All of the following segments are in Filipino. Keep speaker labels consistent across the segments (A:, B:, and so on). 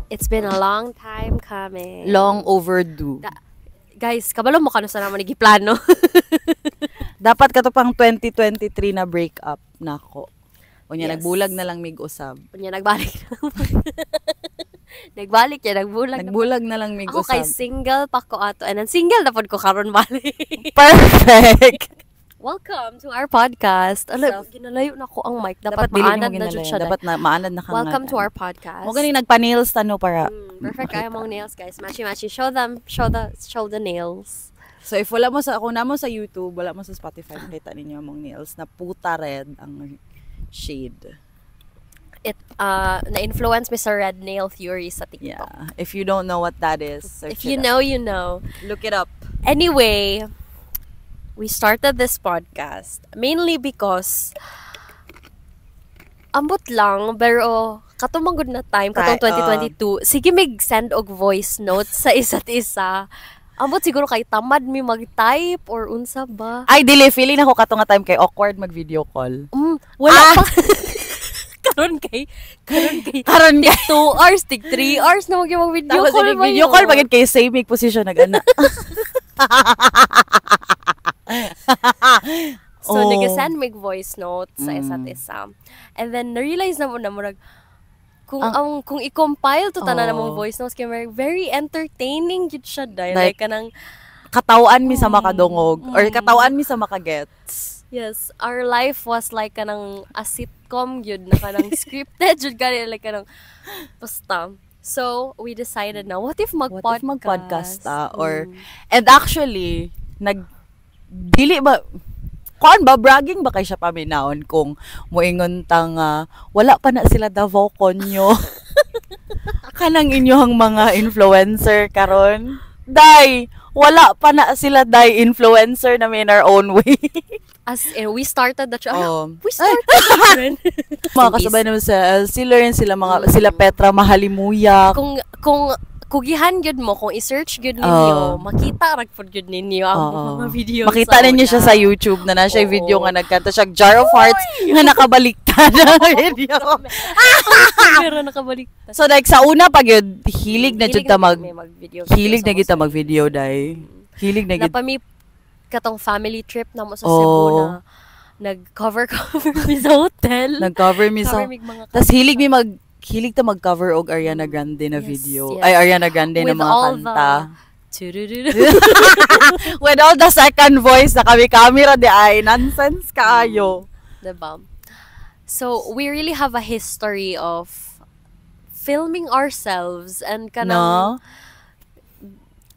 A: It's been a long time coming.
B: Long overdue.
A: Guys, kabalo mo kano sa naman igiplano.
B: Dapat kato pang 2023 na breakup nako. Unya
A: Yes.
B: nagbulag na lang mig-usab.
A: Unya nagbalik na. Nagbalik ya, nagbulag.
B: Nagbulag na lang
A: Ako kay
B: mig-usab.
A: single pa ko ato. And then single na pod ko karon balik.
B: Perfect.
A: Welcome to our podcast. Ala,
B: So,
A: ginalayo na ko ang mic. Dapat
B: dili mo
A: maanad na jud
B: ginalayan.
A: siya.
B: Dapat na maanad na kang
A: Welcome to our podcast.
B: Mo gani nagpa-nails tano para.
A: Perfect kayo mong nails, guys. Matchy. Show the nails.
B: So if wala mo sa kung namo sa YouTube, wala mo sa Spotify, makita ninyo among nails na puta red ang shade.
A: It na-influence me sa red nail theory sa TikTok.
B: Yeah. If you don't know what that is, search
A: If you
B: it
A: know, you know.
B: up. Look it up.
A: Anyway, we started this podcast mainly because ambot lang, pero katong good na time, katong 2022, sige mig send og voice notes sa isa't isa. Ambot siguro kay tamad mi mag-type or unsa ba?
B: Ay, dili, feeling ako kato nga time kay awkward mag-video call.
A: Wala pa. karon kay
B: Karon
A: tig 2 hours, tig 3 hours na mag-video
B: Tapos
A: call.
B: video call, bagay kay same position nag-ana.
A: So,
B: Oh.
A: nag-send mig voice notes sa isa't isa. And then, na-realize na mo na murag, kung i-compile to tanan namong voice notes, kaya very entertaining yun siya, dahil like kanang,
B: Katawan mi sa makadungog or katawan mi sa makagets.
A: yes, our life was like kanang a sitcom yun, na kanang scripted yun, kaya like kanang, basta. So, we decided na, what if
B: Mag-podcast ta? Or, and actually, dili ba, kuan ba, bragging ba kay siya paminaon kung muingon tang wala pa na sila Davao konyo. Kanang inyong mga influencer karon. Day, wala pa na sila day influencer na in our own way.
A: As in, we started the we
B: Ay.
A: started
B: Mga kasabay naman sa sila sila Petra Mahalimuyak.
A: kung kugihan gyud mo, kung i-search gyud ninyo, makita rag pod gyud ninyo ang mga video.
B: Makita ninyo siya sa YouTube na siya video nga nagkanta siya Jar of Hearts nga nakabaliktad na video.
A: Pero nakabaliktad.
B: So like sa una pag yun, hilig na jud ta
A: mag-video.
B: hilig na kita mag-video dai. Hilig na gid.
A: Napami katong family trip na mo sa Cebu na nag-cover mi sa hotel.
B: Nag-cover mi sa tas hilig ta mag-cover og Ariana Grande na video.
A: yes.
B: Ay Ariana Grande na
A: With
B: mga
A: all
B: kanta.
A: the
B: With all the second voice na camera di ay nonsense kaayo.
A: diba? So, we really have a history of filming ourselves and
B: No?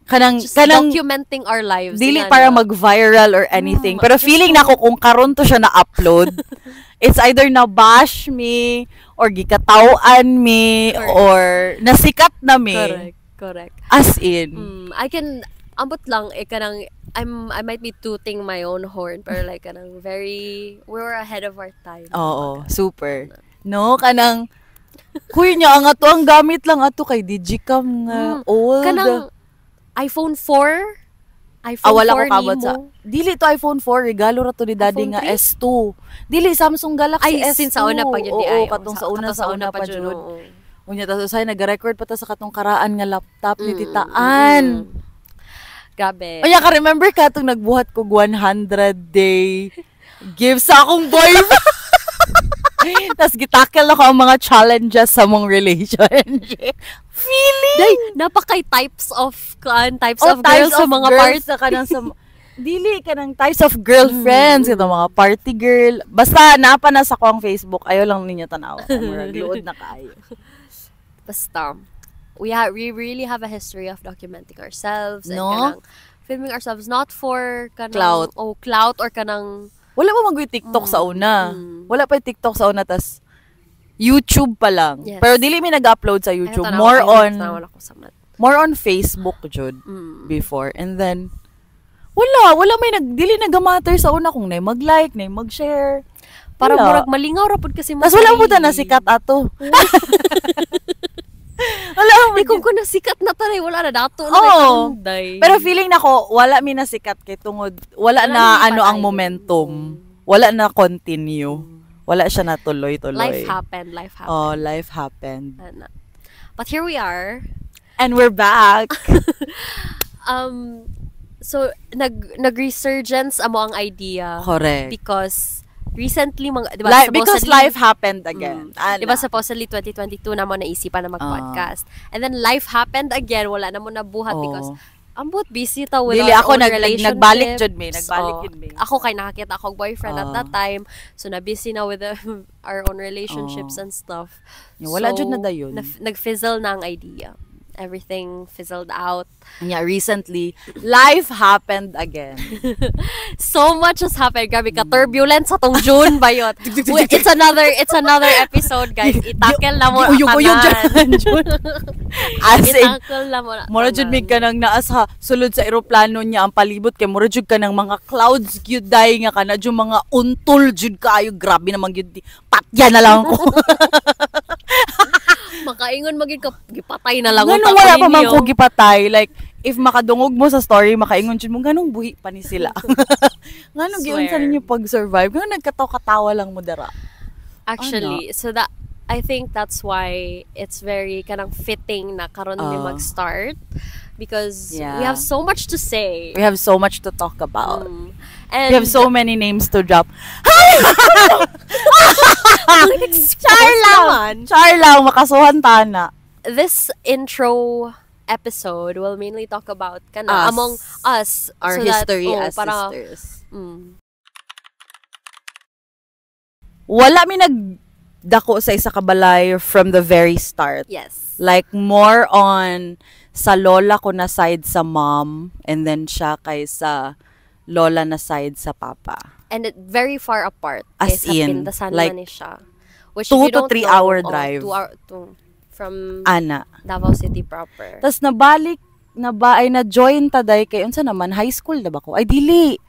B: Kanang
A: documenting our lives.
B: dili
A: nga,
B: para
A: no?
B: mag-viral or anything. Pero feeling nako kung karon to siya na-upload, it's either na-bash me, or gikatawan me,
A: Correct.
B: or nasikat na me.
A: Correct.
B: As in.
A: Ambot lang, kanang, I might be tooting my own horn, pero like, kanang we're ahead of our time.
B: Oo, super. No, kanang, kuy niya, ang ato, ang gamit lang ato kay Digicam nga, old.
A: Kanang, iPhone 4?
B: Wala ko
A: 4
B: kabot
A: nimo?
B: sa, dili to iPhone 4, regalo ra to ni daddy
A: iPhone
B: nga
A: 3?
B: S2. Dili, Samsung Galaxy S2.
A: Since sa una pa yun di ay.
B: katong sa una pa
A: yun,
B: jud.
A: oo.
B: Unya tas usay nag-record pa ta sa katong karaan nga laptop ni titaan.
A: Grabe.
B: Unya ka remember ka tong nagbuhat ko 100-day gift sa akong boyfriend. Tas gitakel ako ang mga challenges sa mong relationship. Feeling.
A: Day, napakay types of girls sa mga parts.
B: Sa kanang sa dili ka ng types of girlfriends, ito mga party girl. Basta napa na sa ko ang Facebook, ayaw lang ninyo tanaw. Luod na kaayo.
A: Basta, we really have a history of documenting ourselves and
B: No?
A: kanang filming ourselves not for kanang
B: Clout.
A: clout or kanang
B: Wala pa mag TikTok sa una. Wala pa yung TikTok sa una, tas YouTube pa lang.
A: Yes.
B: Pero dili mi nag-upload sa YouTube.
A: Eto,
B: More
A: nawala ko sa mat.
B: on Facebook jud before. And then wala may dili nagamatter sa una kung nay mag-like, nay mag-share.
A: Para
B: Wala.
A: murag malingaw ra pud kasi mo.
B: Tas wala mo ta nasikat ato. Wala mo.
A: Kung nasikat na tanay, wala na dato na
B: Oo.
A: day.
B: Pero feeling nako wala mi nasikat kay tungod wala na
A: na
B: ang
A: patay.
B: momentum. Wala na continue. Wala siya natuloy-tuloy.
A: Life happened.
B: Oh, life happened.
A: Ana. But here we are.
B: And we're back.
A: So nag-resurgence amo ang idea.
B: Correct.
A: Because recently diba,
B: Because life happened again.
A: Diba supposedly 2022 na mo naisipan na mag-podcast. And then life happened again, wala na mo nabuhat because ambot busy ta with
B: Dili
A: our
B: ako
A: own relationships.
B: nagbalik jud me, nagbalik jud me.
A: Ako kay nakakita akong boyfriend at that time, so na busy na with our own relationships and stuff.
B: Wala jud na dayon.
A: Nag-fizzle na ang idea. Everything fizzled out.
B: Yeah, recently, life happened again.
A: So much has happened. Grabe ka, turbulence sa tong June ba yun? It's another episode, guys. Itakel na mo
B: uyog dyan, June. As in,
A: itakel na mo na.
B: mura jud mig ka nang naas ha, sulod sa eroplano niya ang palibot kay mura jud ka ng mga clouds gyud day nga kana jud mga untol jud kaayo, grabe naman gyud. Patya na lang ko.
A: Makaingon maging gipatay na lang
B: ganun wala pa man ko gipatay, like if makadungog mo sa story makaingon jud mo ganung buhi pa ni sila. Ganun gyud sa ninyo pag-survive, ganun nagkatawa-katawa lang mo dara.
A: Actually, so that I think that's why it's very kanang fitting na karon mi mag-start because we have so much to say.
B: We have so much to talk about.
A: And
B: we have so many names to drop. Char lang, makasuhan tana.
A: This intro episode will mainly talk about among us,
B: our
A: so
B: history
A: that,
B: as sisters. Wala mi nagdako sa isa ka balay from the very start.
A: Yes.
B: Like more on sa lola ko na side sa mom and then siya kay sa lola na side sa papa.
A: And it very far apart.
B: As in, like,
A: ni siya. Which
B: 2 to 3 hour drive.
A: From
B: Ana.
A: Davao City proper.
B: Tapos nabalik, ay na-join taday kay unsa naman, high school na ba ko? Ay, dili.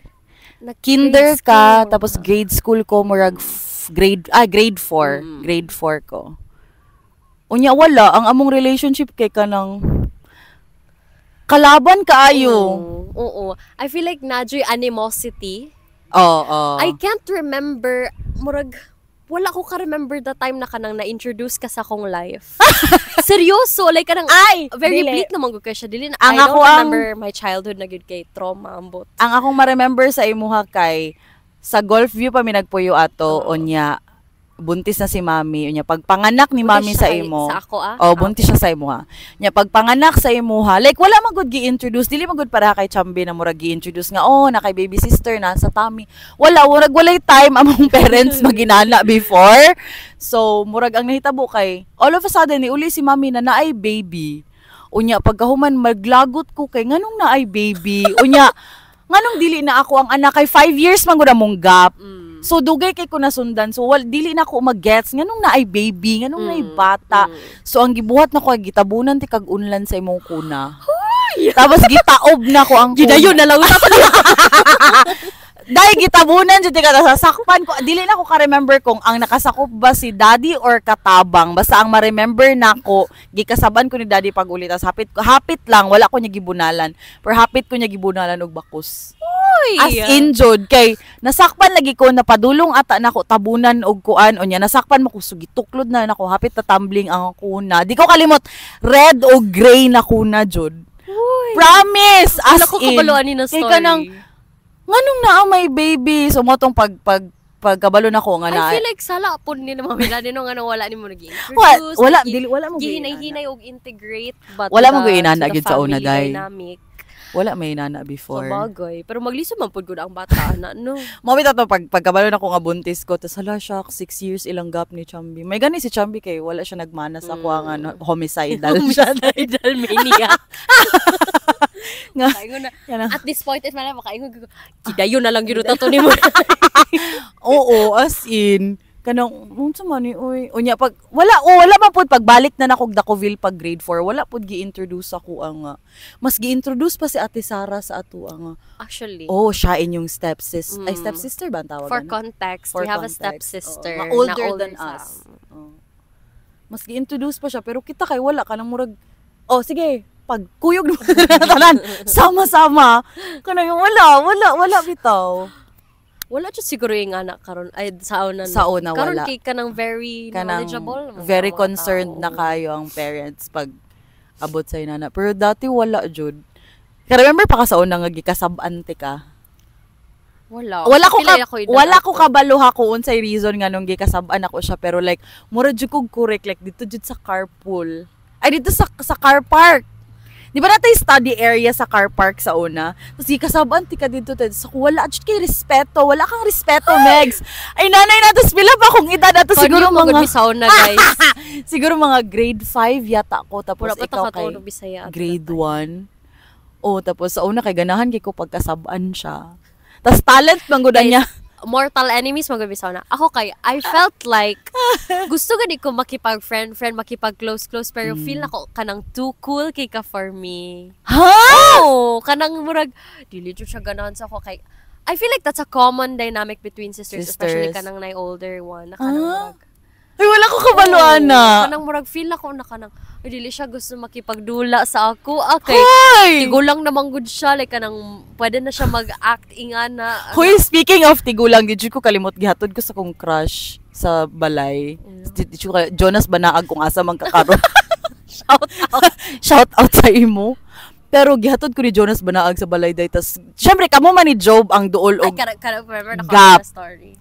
B: Kinder ka, tapos grade school ko, murag grade 4. Grade 4 ko. Unya, wala. Ang among relationship kay ka ng kalaban kaayo.
A: Oo. I feel like nadyo'y animosity.
B: Oo.
A: I can't remember, murag, wala ko ka-remember the time na kanang na-introduce ka sa akong life. Seryoso, like kanang, very bleak naman ko kay siya. Dili na, I don't remember my childhood na gud kay trauma ambot.
B: Ang akong ma-remember sa imuha kay, sa Golf View pa mi nagpuyo ato, onya, buntis na si mami, unya pagpanganak ni mami sa imo.
A: Sa ako
B: buntis siya sa imuha. Unya pagpanganak sa imuha, like wala man gud gi-introduce, dili man gud para kay Chambi na murag gi-introduce nga na kay baby sister na sa tummy. Walay time among parents maginana before. So murag ang nahitabo kay all of a sudden ni uli si mami na naay baby. Unya pagkahuman maglagot ko kay nganong naay baby. Unya nganong dili na ako ang anak kay 5 years man gud among gap. So dugay kay ko nasundan. So dili na ko mag-gets nganong naay baby, nganong naay bata. So ang gibuhat na ko gitabunan ti kag unlan sa imong kuna. Tapos gitaob na ko ang kuna.
A: Gidayon na lang usapan niya.
B: Dahil gitabunan jud ka nasasakpan ko. Dili na ko ka-remember kung ang nakasakop ba si daddy or katabang. Basta ang ma-remember nako, gikasaban ko ni daddy pag uli. Tas hapit lang, wala ko niya gibunalan. Pero hapit ko niya gibunalan og bakos. As in jud kay nasakpan lagi ko napadulong ata nako tabunan og kuan unya nasakpan mo ko sugituklod na nako hapit ta tumbling ang kuna. Di ko kalimot red o gray na kuna jud. Promise as
A: ko
B: in.
A: Kabaluan ni na story.
B: Kay kanang nganong naa may baby so mo tong pagkabalo na ko nga na.
A: I feel like sala pud ni mami daddy no nga wala nimo nag-introduce.
B: Wala mo
A: gihinay og integrate but
B: wala mo inana gyud sa una day.
A: Dynamic.
B: Wala may inana before.
A: Sabagay. Pero magliso man pud gud ang bata na no.
B: Mami to pagkabalo na ko nga buntis ko tas hala shock 6 years ilang gap ni Chambi. May gani si Chambi kay wala siya nagmana sa kuha nga homicidal siya.
A: Homicidal mania.
B: Nga
A: at this point is man makaingon ko kidayon na lang gyud to nimo.
B: Oo, as in kanang unsa man ni oy unya pag wala man pud pagbalik na nako Dacoville pag grade 4 wala pud gi-introduce ako ang mas gi-introduce pa si Ate Sara sa ato ang
A: actually
B: siya inyong stepsister ba ang tawag
A: for context we have a stepsister
B: older than us. Mas gi-introduce pa siya pero kita kay wala kanang murag sige pag kuyog na tanan sama-sama kanang wala bitaw.
A: wala jud siguro yung anak karon ay sa una
B: Sa una,
A: karon
B: wala.
A: kay kanang very knowledgeable
B: Very
A: mga
B: concerned
A: tao.
B: na kayo ang parents pag abot sa inana. Pero dati wala jud. Kaya remember pa ka sa una nga gikasab-ante ka?
A: Wala
B: Wala ko kabalo ha ko unsay reason nga nung gikasab-an ako siya, pero like mura jud kog correct like dito jud sa carpool. Ay dito sa car park. Di ba natay study area sa car park sa una? Tapos gikasab-an ti ka dito. So wala jud kay respeto. Wala kang respeto, Megs. Ay nanay na, tapos pila pa kung edad nato siguro mga
A: sauna guys.
B: siguro mga grade 5 yata ako, tapos
A: Wala pa
B: ikaw
A: ta
B: kay
A: Bisaya.
B: grade 1. Oh, tapos sa una kay ganahan kay ko pagkasab-an siya. Tas talent manggod niya.
A: Mortal enemies magabisaw na. Ako kay I felt like gusto gani ko makipag-friend, makipag-close pero feel nako kanang too cool kay ka for me.
B: Ha?
A: Oh, kanang murag dili jud siya ganahan sa ako kay I feel like that's a common dynamic between sisters. Especially kanang na older one na kanang murag.
B: Ay, wala ko kabaluan na.
A: Kanang murag feel ako na kanang dili siya gusto makipagdula sa ako. Okay. Tigulang naman good siya. Like kanang pwede na siya mag-act ingana.
B: Hoy, speaking of tigulang, di ko kalimot gihatod ko sa kong crush sa balay. Jonas Banaag kung asa man kakaroon. Shout out sa imo. Pero gihatod ko ni Jonas Banaag sa balay day. Tas syempre kamo man ni Job ang duol og gap.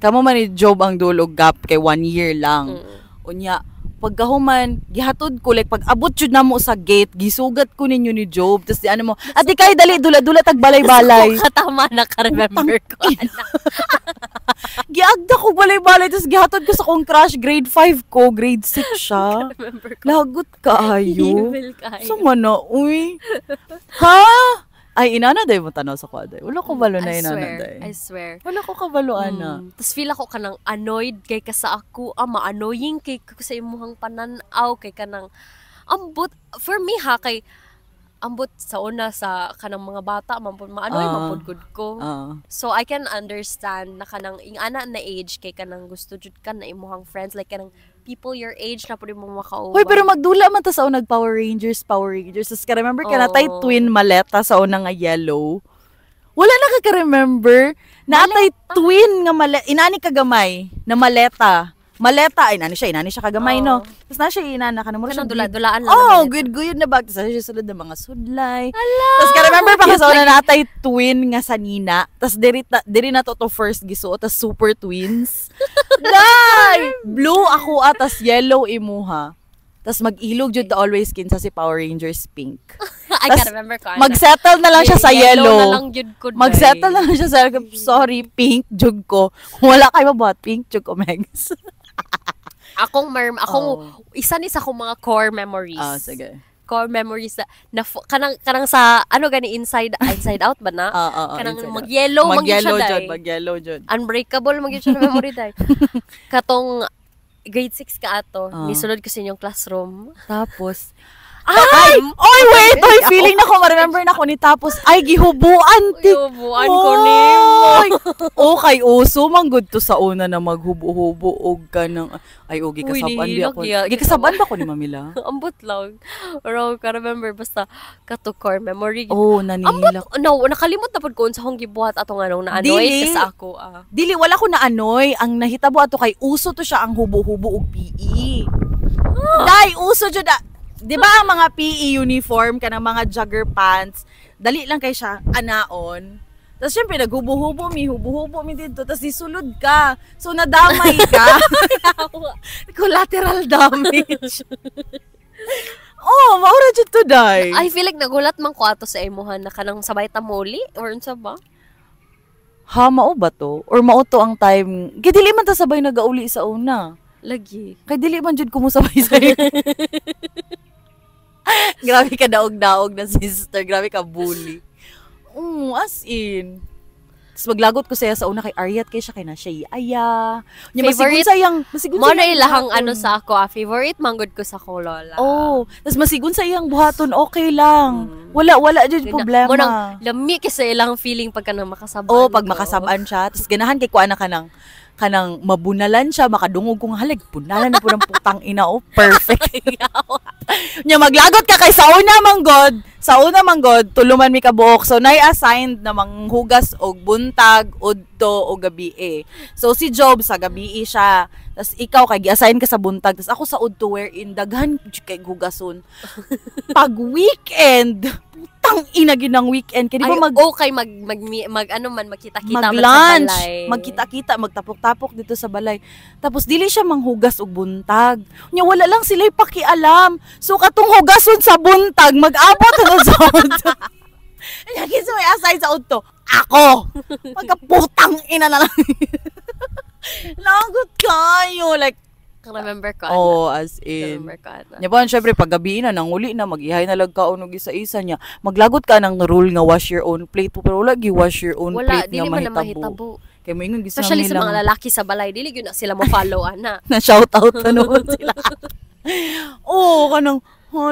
B: Kamo man ni Job ang duol og gap kay 1 year lang. Unya pagkahuman gihatod ko like pag abot jud namo sa gate gisugat ko ninyo ni Job, tas di ano mo ati kay dali dula tag balay-balay.
A: Katama na ka remember ko.
B: Giagda ko balay-balay, tas gihatod ko sa kong crush, grade 5 ko, grade 6 siya. Lagot kaayo. So mana uy. Ha? Ay, inana day mo tanaw sa kwaday. Wala ko balo na inana day.
A: I swear.
B: Wala ko kabalo, ana.
A: Tapos feel ako kanang annoyed kay ka sa ako. Ma-annoying kay ka sa imuhang pananaw. Kay kanang, ambot, for me ha, kay, ambot sa una sa kanang mga bata, ma-annoy, mapudgod ko. So, I can understand na kanang, ingana na age, kay kanang gusto jud ka na imuhang friends. Like kanang, people your age na pwede mo makauban.
B: Hoy, pero magdula man ta sa unang Power Rangers. Tapos ka-remember ka na tay twin maleta sa unang nga yellow. Wala na ka-remember? Na tay twin nga maleta. Inani kagamay na maleta. Maleta, ay inani siya kagamay, no? Tapos na siya inana ka na mo siya.
A: Dula-dulaan lang.
B: Oh, good na bag. Tapos siya sulod ng mga sudlay. Tapos ka-remember pa ka sa una na tay twin nga sa Nina. Tapos diri na to first gisuot. Tapos super twins. Day! Blue ako atas yellow imuha. Tapos mag-ilog jud the always kinsa si Power Rangers pink.
A: I can remember ko.
B: Mag-settle na lang siya sa yellow.
A: Na lang jud ko.
B: Mag-settle na lang siya sa sorry, pink jud ko. Wala kay mabuhat pink jud ko, Megs.
A: Akong isa ni sa akong mga core memories.
B: Sige.
A: Core memories na kanang sa ano gani inside out ba na? Kanang mag-yellow
B: jud.
A: Unbreakable mag siya na memory dai. Katong grade 6 ka ato, nisulod ko sa inyong classroom.
B: Tapos wait, feeling na ko, ma-remember na ko ni tapos, ay, gihubuan,
A: Gihubuan ko nimo.
B: Okay, uso, manggod to sa una na maghubo-hubo, og ka ng, ay, gikasaban di ako. Gikasaban ba ko ni Mamila?
A: Ambot lang. Pero, ka-remember, basta, kato-core memory.
B: Nanihilak.
A: Nakalimot na po ko sa hong gibuhat atong anong na-annoy ka sa ako.
B: Dili, wala ko na-annoy. Ang nahitabo ato kay, uso to siya ang hubo-hubo og PE. Dai, uso jud di ba ang mga PE uniform ka ng mga jogger pants, dali lang kay siya anaon. Tapos syempre naghubo-hubo mi dito, tapos isulod ka. So nadamay ka. Collateral damage. Maura jud to day.
A: I feel like nagulat man ko ato sa imuhan na kanang sabay tamoli or unsa ba?
B: Ha, mao ba to? Or mao to ang time? Kay dili man ta sabay nagauli sa una.
A: Lagi.
B: Kay dili man jud ko mo sabay sa Grabe ka daog-daog na sister. Grabe ka bully. As in. Tapos maglagot ko siya sa una kay Ariat kay siya kay na siya aya.
A: Favorite?
B: Masigun
A: mo na ilahang ano sa ako. Favorite manggod ko sa ko lola.
B: Tapos masigun sa iyang buhaton okay lang. Wala jud problema.
A: Munang lami kasi ilang feeling pagka nang makasabaan.
B: Pag makasabaan siya. Tapos ganahan kay kuana ka nang kanang mabunalan siya, makadungog kong halig, bunalan na po ng putang ina, oh, perfect. Nya maglagot ka kay sa una manggod, tuluman mi kabuok. So, nai-assigned na manghugas og buntag, udto, o gabi So, si Job sa gabi siya. Tapos, ikaw, kay gi-assign ka sa buntag. Tapos, ako sa udto, wherein daghan kay hugason. Pag weekend, putang ina ginang weekend. Kaya di ba
A: magkita-kita
B: mag-lunch,
A: sa balay.
B: magkita-kita, magtapok-tapok dito sa balay. Tapos dili siya manghugas og buntag. Nya wala lang sila pakialam. So katong hugason sa buntag, mag-abot na sa buntag. Nya kinsa may aside sa udto. Ako. Pagkaputang ina na lang. Lagot kayo like
A: Remember ko.
B: as in.
A: Remember ko.
B: Nya ba, syempre, pag gabi na, nang uli na, mag-ihay na lang ka o isa-isa niya. Maglagot ka ng rule nga wash your own plate. Pero wala, wash your own plate nga mahitabo. Kaya mo ingon, gisa
A: especially sa mga lalaki sa balay, dili yun na sila mo follow, ana.
B: Na-shoutout na noon sila. Kanang,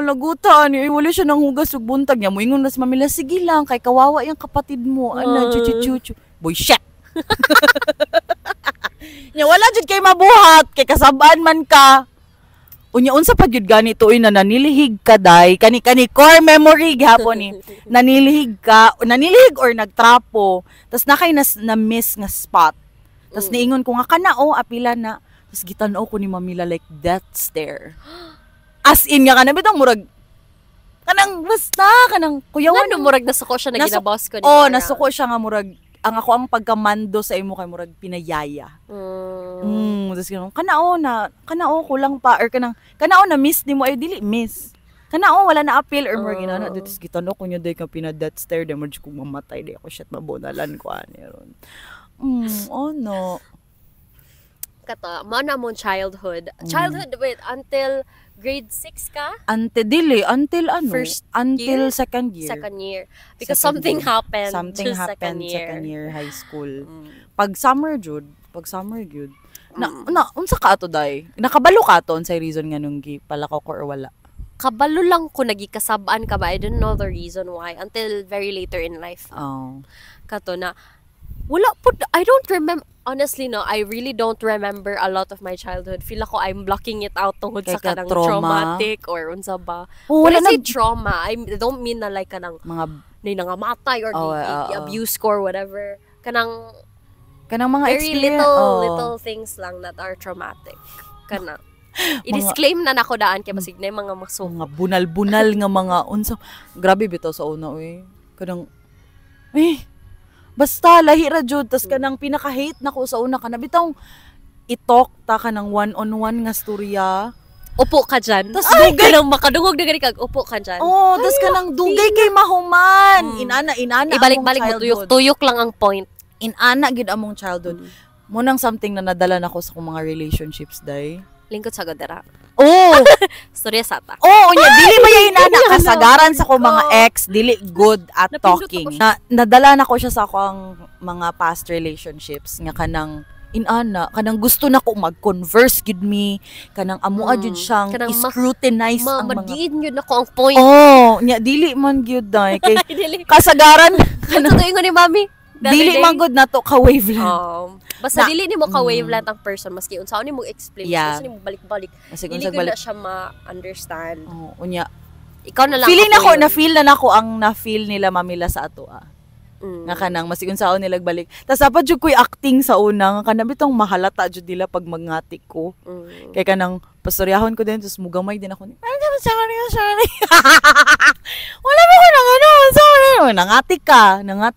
B: lagutan, wala siya nang hugas ug buntag niya. Mo ingon na si Mamila, sige lang, kay kawawa yung kapatid mo. Chuchu. Boy, shit! Nya wala jud kay mabuhat kay kasabaan man ka. Unya unsa pa jud ganito na nanilihig ka day kani core memory gihapon ni. Nanilihig or nagtrapo. Tas nakay na miss nga spot. Tas niingon ko nga kana apila na. Tas gitan-aw ko ni Mamila like that stare. As in nga kana bitong murag kanang basta kanang kuyawan
A: no murag nasuko siya na ginaboss ko ni.
B: Nasuko siya nga murag ang pagkamando sa imo kay murag pinayaya. Tapos kanao kulang pa or kanao na miss nimo ay dili miss. Kanao wala na appeal or more ginana dito gitanong ko niya day ka pina that stare dem ko mamatay day ako shit mabunalan ko ani ron. No.
A: Kato, mana mo childhood. Childhood wait until grade 6 ka?
B: Until second year.
A: Second year. Because something happened.
B: Something happened second year high school. Pag summer gyud. Unsa ka ato day? Nakabalo ka ato unsay reason nga nung palakaw ko or wala?
A: Kabalo lang ko nagikasabaan ka ba? I don't know the reason why until very later in life. Kato na wala po, I don't remember. Honestly, no, I really don't remember a lot of my childhood. Feel ako I'm blocking it out tungod sa kanang traumatic or unsa ba. When I say trauma, I don't mean na like kanang
B: mga
A: nangamatay or abuse ko or whatever. Kanang
B: mga
A: very little things lang that are traumatic. Kana. I-disclaim na nako daan kay basig na mga maso.
B: Mga bunal-bunal nga mga unsa. Grabe bitaw sa una Kanang basta lahi ra jud tas kanang pinaka-hate nako sa una kana bitong i-talk ta kanang one-on-one nga storya.
A: Upo ka dyan. Tas dugay lang makadungog na gani kag upo ka dyan.
B: Tas kanang dugay kay mahuman. Inana
A: ibalik-balik mo tuyok lang ang point.
B: Inana gid among childhood. Mo nang something na nadala nako sa mga relationships day.
A: Lingkod sa godera. Storya sata.
B: Unya dili ba yung inana kasagaran sa ko mga ex, dili good at talking. Nadala na ko siya sa akong mga past relationships nga kanang kanang gusto na ko mag-converse gid me, kanang amoa jud siyang scrutinize ang mga
A: madiin yun ako ang point.
B: Nya dili man gyud day kay kasagaran
A: kanang ingon ni mami.
B: Dili man gud nato ka wavelength.
A: Basta dili nimo ka wavelength ang person maski unsaon nimo explain, gusto nimo balik-balik. Dili ko na siya ma-understand.
B: Unya
A: ikaw na lang.
B: Na-feel ang na-feel nila Mamila sa ato nga kanang masigon saon nila balik. Tas dapat jud koy acting sa una nga kanang bitong mahalata jud nila pag magngati ko. Kay kanang pastoryahon ko din tas mugamay din ako. Sorry. Wala mo ko nang sorry. Nangati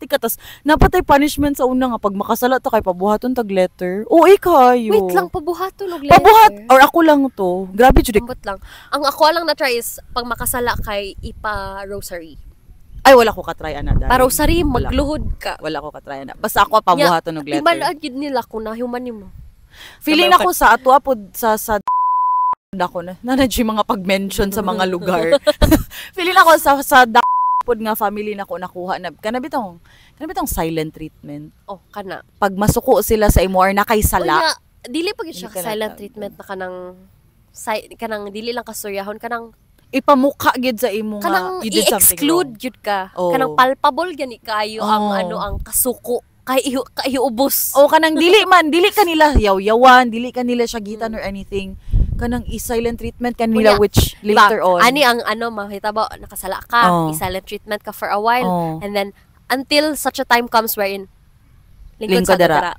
B: ka tas napatay punishment sa una nga pag makasala to kay pabuhaton tag letter. Kayo.
A: Wait lang, pabuhaton og letter.
B: Pabuhat or ako lang to. Grabe jud.
A: Lang. Ang ako lang na try is pag makasala kay ipa rosary.
B: Ay, wala ko katry ana dahil.
A: Para rosary, magluhod ka.
B: Wala ko katry ana. Basta ako pabuhaton og letter.
A: Imalaan gid nila kung nahuman nimo.
B: Feeling ako sa ato apod sa ako na mga pag-mention sa mga lugar. Feeling ako sa pod nga family nako nakuha na kanabitong silent treatment.
A: Kana.
B: Pag masuko sila sa imo or nakaysala.
A: Dili pag siya silent treatment na kanang dili lang kastoryahon kanang
B: ipamukha gid sa imo nga
A: you did something wrong. I-exclude gid ka. Kanang palpable gani kayo ang ang kasuko. kay ubos.
B: O kanang dili kanila yaw-yawan, dili kanila syagitan or anything. Kanang i-silent treatment kanila, which later on.
A: Ani ang makita ba, nakasala ka, i-silent treatment ka for a while, and then, until such a time comes wherein, lingkod sa dira.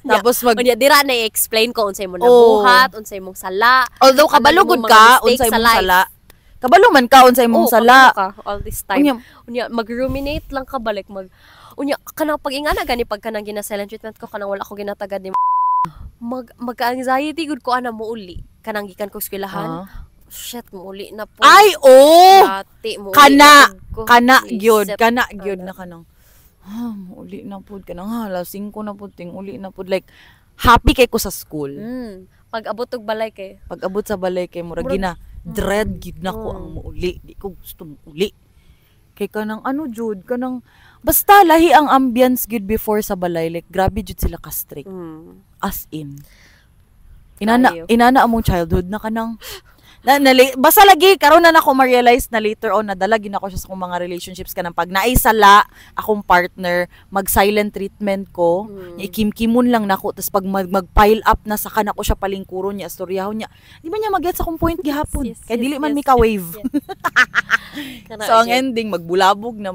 B: Tapos
A: dira na i-explain ko unsay mo nabuhat, unsay mong sala.
B: Although kabalugod ka, unsay mong sala. Kabalo man ka unsay mong sala.
A: All this time. Mag-ruminate lang ka balik, kanang pag-ingana gani pag kanang gina-silent treatment ko, kanang wala ko ginatagad ni mag-anxiety gud ko ana mo uli kanang gikan ko eskwelahan. Shit, mo uli na po.
B: Ay, kana gyud na kanang mo uli na po kanang hala 5 na po ting uli na po, like happy kay ko sa school.
A: Pag abot og balay kay
B: murag gina dread gid nako ang muuli, di ko gusto muuli kay kanang jud kanang basta lahi ang ambience good before sa balay, like grabe jud sila ka strict. As in inana among childhood na kanang basta lagi karon na nako ma-realize na later on nadala gid ako siya sa akong mga relationships kanang pag naisala akong partner mag-silent treatment ko, ikimkimon lang nako, tas pag mag-pile up na sa kanako siya palingkuron niya storyahon niya, di ba niya mag-get sa akong point gihapon kay dili man mi ka wave. So ang ending magbulabog na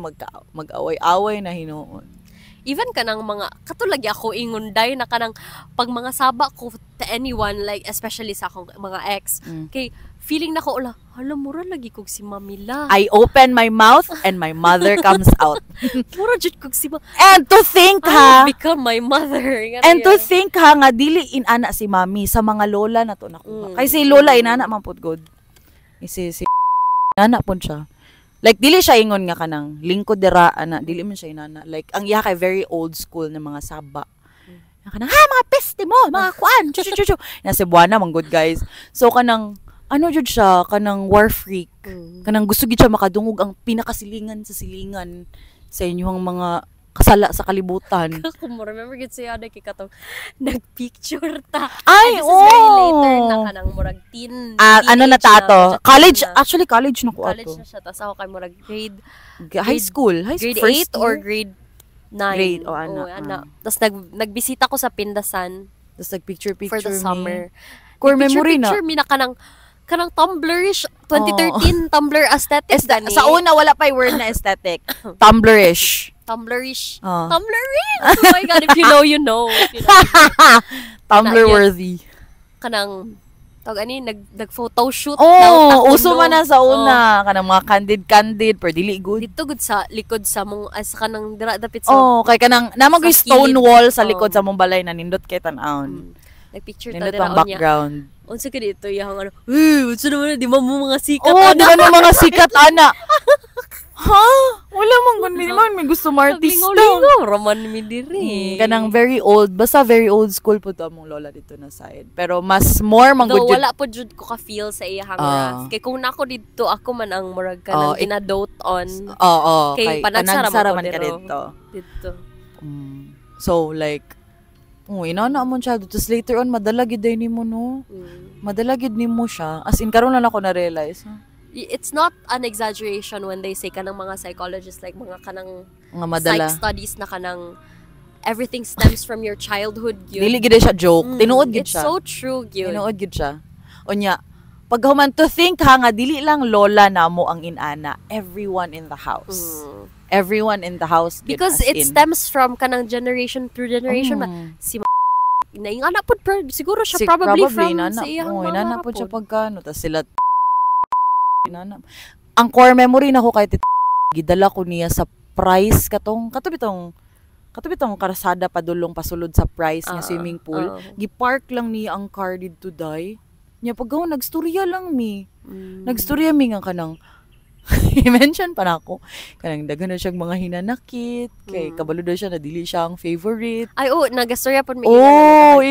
B: mag-away-away na hinuon.
A: Even kanang mga katulagi ako ingunday na kanang pag mga saba ko to anyone, like especially sa akong mga ex, kay feeling na ko hala mura lagi kog si Mamila.
B: I open my mouth and my mother comes out.
A: Mura jud kog si
B: and to think ha,
A: become my mother.
B: And to think ha nga dili inana si Mami sa mga lola na to nakuha. Kay si lola inana man pud god. Si inana pud siya. Like dili siya ingon nga kanang lingkod dira ana, dili man siya inana. Like ang iya kay very old school na mga saba. Kanang mga peste mo, mga kuan. Chu. Na Cebuana man good guys. So kanang jud siya kanang war freak. Kanang gusto gid siya makadungog ang pinakasilingan sa silingan sa inyong mga kasala sa kalibutan.
A: Ako mo remember gid siya na kikatong nagpicture ta.
B: Ay,
A: this is very later na kanang murag teen.
B: Na tato? College, actually college na ko
A: college
B: ato.
A: Na siya, tas ako kay murag
B: high school
A: grade 8 or grade 9.
B: Grade,
A: Tas nagbisita ko sa Pindasan.
B: Tas nagpicture
A: for the summer.
B: Core memory na.
A: Picture mi na kanang Tumblr-ish, 2013 Tumblr aesthetic.
B: Sa una, wala pa yung word na aesthetic. Tumblr-ish.
A: Tumblr-ish. Tumblr-ish! Oh my God, if you know, you know.
B: Tumblr-worthy.
A: Kanang, nag-photo shoot.
B: Uso man na sa una. Kanang mga candid, per dili good.
A: Dito good sa likod sa mong, as kanang dapit sa...
B: kay kanang, namang yung stone wall sa likod sa mong balay na nindot kay tanawon.
A: Nag-picture
B: nindot ang background.
A: Unsa ka dito yung unsa naman di mo mga sikat
B: di ba mga sikat ana? Ha? Wala man gud man may gusto artista.
A: Lingaw raman mi diri.
B: Kanang very old, basta very old school po to among lola dito na side. Pero mas more man gud
A: wala po jud ko ka feel sa iyang rough. Kay kung nako dito ako man ang murag kanang ginadote on. Kay panagsara man ka dito.
B: So like inana mo siya. Tapos later on, madalagid din mo, no? Madalagid ni mo siya. As in, karon lang ako na-realize.
A: It's not an exaggeration when they say kanang mga psychologists, like mga kanang
B: madala.
A: psych studies na kanang everything stems from your childhood.
B: Dili gid siya joke. Tinuod gid siya.
A: It's so true, yun.
B: Tinuod gid siya. Onya, pag human to think ha, nga dili lang lola na mo ang inana. Everyone in the house. Everyone in the house
A: because it stems from kanang generation through generation. Si naingana pud siguro siya probably from sa iyang mga
B: inana pud siya pagkano tas sila inana. Ang core memory nako kay gidala ko niya sa price katubitong karasada padulong pasulod sa price nga swimming pool. Gipark lang niya ang car didto day. Nya paggaw nagstorya lang mi. Nagstorya mi nga kanang i-mention pa na ako. Kanang dagan na siyang mga hinanakit. Kay kabalo daw siya na dili siya ang favorite.
A: Ay, nagastorya po may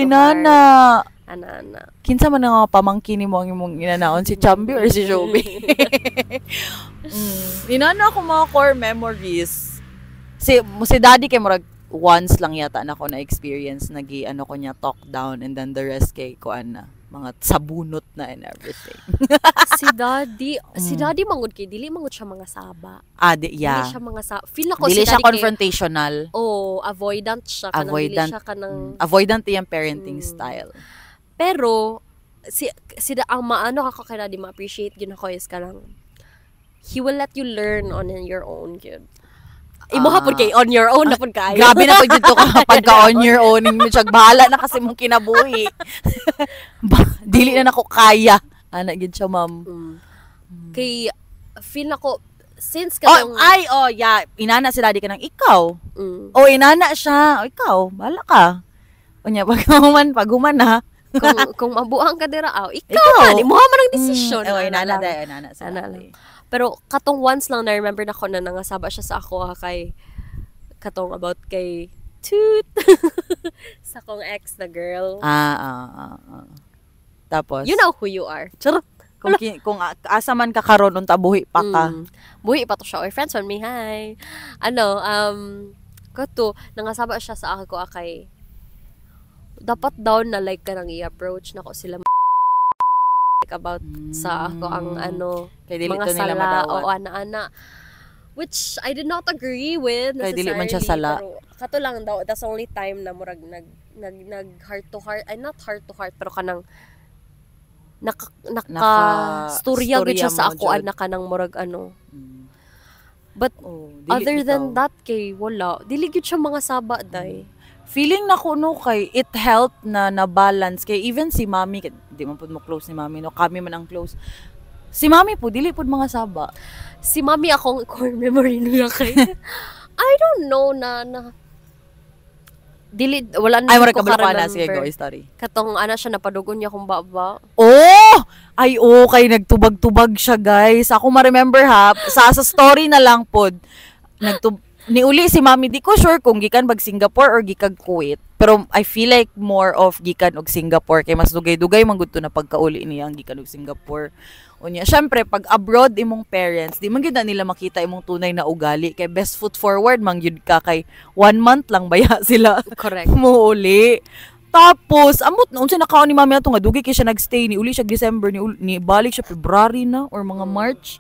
B: inana.
A: Ana.
B: Kinsa man nga pamangkin ni mo ang imong inanaon, si Chambi or si Joby? Inana ako mga core memories. Si daddy kay murag once lang yata na ako na experience ko niya talk down and then the rest kay kuan na mga sabunot na and everything.
A: si daddy mangod kay dili mangod siya mga saba.
B: Dili
A: siya mga saba. Feel ako
B: dili
A: si
B: siya
A: daddy
B: confrontational.
A: Avoidant siya dili siya kanang
B: avoidant yung parenting style.
A: Pero ang maano ako kay daddy ma-appreciate gyud ako is kanang he will let you learn on your own gyud. Imo hapon kay on your own na pud kayo.
B: Grabe na pud dito ka pagka on your own, siya bahala na kasi mong kinabuhi. Dili na nako kaya. Ana gid siya, ma'am.
A: Kay feel nako since katong
B: inana si daddy ka nang ikaw. Inana siya. Ikaw, bahala ka. Unya pag human na.
A: kung mabuang ka dira ikaw man imo man ang desisyon.
B: Inana sa
A: Pero katong once lang na remember na ko na nangasaba siya sa ako kay katong about kay Toot sa kong ex na girl.
B: Tapos
A: you know who you are. Charot.
B: Kung asa man ka karon unta buhi pa ka.
A: Buhi pa to siya. Friends on me, hi. Kato nangasaba siya sa ako kay dapat daw na like ka nang i-approach na ko sila about sa ako ang mga sala o ana-ana, which I did not agree with necessarily.
B: Kaya dili man siya sala.
A: Pero kato lang daw, that's only time na murag nag heart to heart, not heart to heart, pero kanang storya gud siya sa ako ana kanang murag But other than that kay wala, dili gud siya mga saba day.
B: Feeling na ko kay it helped na balance kay even si mami, di man pud mo close ni mami kami man ang close. Si mami po dili pud mga saba.
A: Si mami akong core memory niya kay I don't know na dili wala na
B: ko ka sige go story.
A: Katong siya napadugon niya kung baba.
B: Kay nagtubag-tubag siya, guys. Ako ma-remember sa story na lang pod niuli si mami, di ko sure kung gikan bag Singapore or gikag Kuwait. Pero I feel like more of gikan og Singapore kay mas dugay-dugay man gud to na pagkauli niya ang gikan og Singapore. Unya, syempre pag abroad imong parents, di man gyud na nila makita imong tunay na ugali kay best foot forward man gyud ka kay 1 month lang baya sila.
A: Correct.
B: Muuli. Tapos amot na unsa nakaon ni mami ato nga dugay kay siya nagstay ni uli siya December ni balik siya February na or mga March.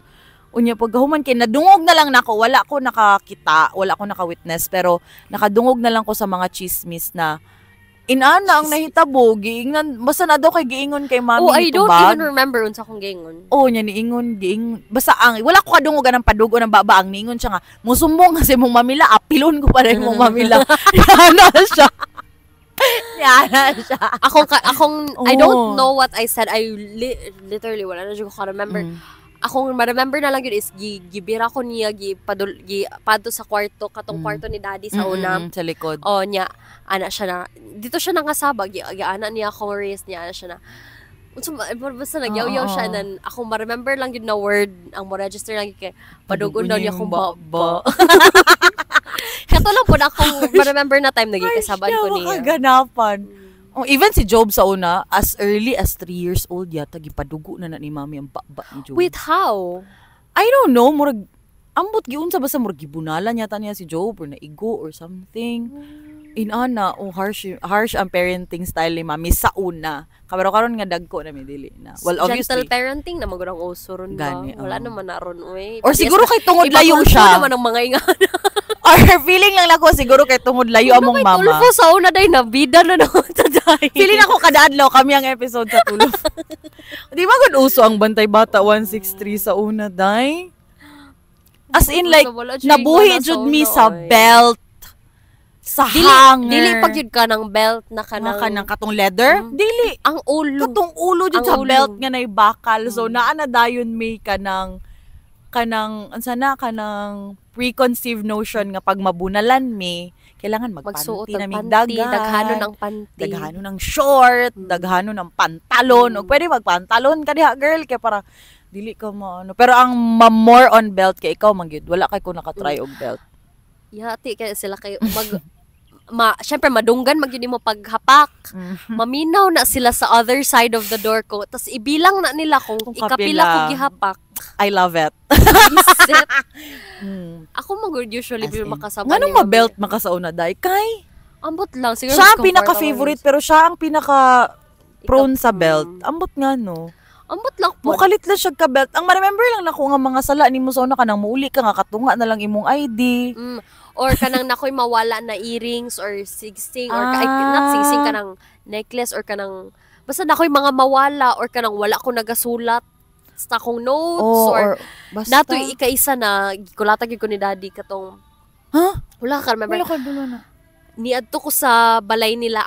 B: Unya pagkahuman kay nadungog na lang nako, wala ko nakakita, wala ko naka-witness, pero nakadungog na lang ko sa mga chismis na inana ang nahitabo, giingnan basta na daw kay giingon kay mami
A: I don't even remember unsa kong giingon.
B: Nya niingon basta wala ko kadungogan ng padugo ng baba ang niingon siya nga musumbong kasi mong mamila apilon ko pa rin mong mamila. Yana siya.
A: I don't know what I said. I literally wala na ko remember. Akong ma-remember na lang yun is gibira ko niya padto sa kwarto katong kwarto ni daddy sa una
B: sa likod.
A: Nya ana siya na dito siya nangasaba ana niya akong race niya ana siya na basta nagyaw-yaw siya and akong ma-remember lang yun na word ang mo-register lang kay padugon daw niya akong baba. Kato lang po na akong ma-remember na time nagikasaban ko niya.
B: Kaganapan. Even si Job sa una, as early as 3 years old yata, gipadugo na ni mami ang baba ni Job.
A: Wait, how?
B: I don't know, murag, ambot giunsa basta murag gibunalan yata niya si Job or naigo or something. Inana, harsh ang parenting style ni mami sa una. Pero karon nga dagko na may dili na. Well, obviously.
A: Gentle parenting na magurang uso ron ba? Wala naman na ron,
B: Or siguro kay tungod layo siya.
A: Iba naman ang mga ingana.
B: Or feeling lang ako siguro kay tungod layo among mama.
A: Tulfo sa una day na bida na naman sa day.
B: Feeling ako kada adlaw kami ang episode sa tulog. Di ba gud uso ang Bantay Bata 163 sa una day? As in like nabuhi jud mi sa belt. Sa hanger.
A: Dili pag yun ka ng belt na kanang
B: katong leather? Dili.
A: Ang ulo.
B: Katong ulo jud sa belt nga nay bakal. So naa na dayon may kanang preconceived notion nga pag mabunalan mi kailangan magpanty na mi
A: daghanon ang panty,
B: daghanon ng short, daghanon ng pantalon, o pwede magpantalon ka diha girl kay para dili ka pero ang more on belt kay ikaw man gyud wala kay ko nakatry og belt.
A: Yati kay sila kay syempre madunggan magyud mo paghapak. Maminaw na sila sa other side of the door ko. Tas ibilang na nila kung ikapila ko gihapak.
B: I love it.
A: Ako magud usually makasabay.
B: Ngano ma-belt makasauna day kay?
A: Ambot lang siguro
B: siya ang pinaka-favorite pero siya ang pinaka prone sa belt. Ambot nga no.
A: Ambot lang po.
B: Mukalit lang siya ka belt. Ang ma-remember lang nako nga mga sala nimo sa una kanang muuli ka nga katunga na lang imong ID.
A: Or kanang nakoy mawala na earrings or sigsing or not sigsing kanang necklace or kanang basta nakoy mga mawala or kanang wala ko nagasulat sa akong notes or basta natoy ikaisa na gikulatag ko ni daddy katong wala ka remember.
B: Wala ka na.
A: Niadto ko sa balay nila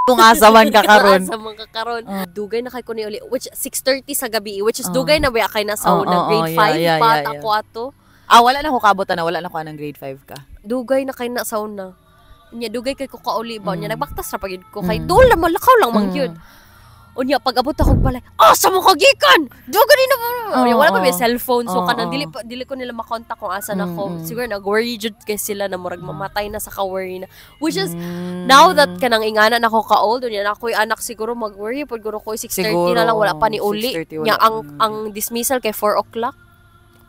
B: kung asaman ka karon.
A: Asaman ka karon. Dugay na kay ko ni uli which 6:30 sa gabi which is dugay na ba kay nasa grade 5 pa ako ato.
B: Wala na ko kabutan na wala na ko anang grade 5 ka.
A: Dugay na kay nasa una. Nya dugay kay ko kauli ba nya nagbaktas ra pagid ko kay dol na malakaw lang man gyud. Unya pag abot ako balay, sa mo kagikan. Dugay na wala pa may cellphone so kanang dili ko nila makontak kung asan ako. Siguro nag-worry jud kay sila na murag mamatay na sa ka-worry na. Which is now that kanang ingana na ako ka-old unya na ako'y anak siguro mag-worry pud guro ko 6:30 na lang wala pa ni uli. Nya ang dismissal kay 4 o'clock.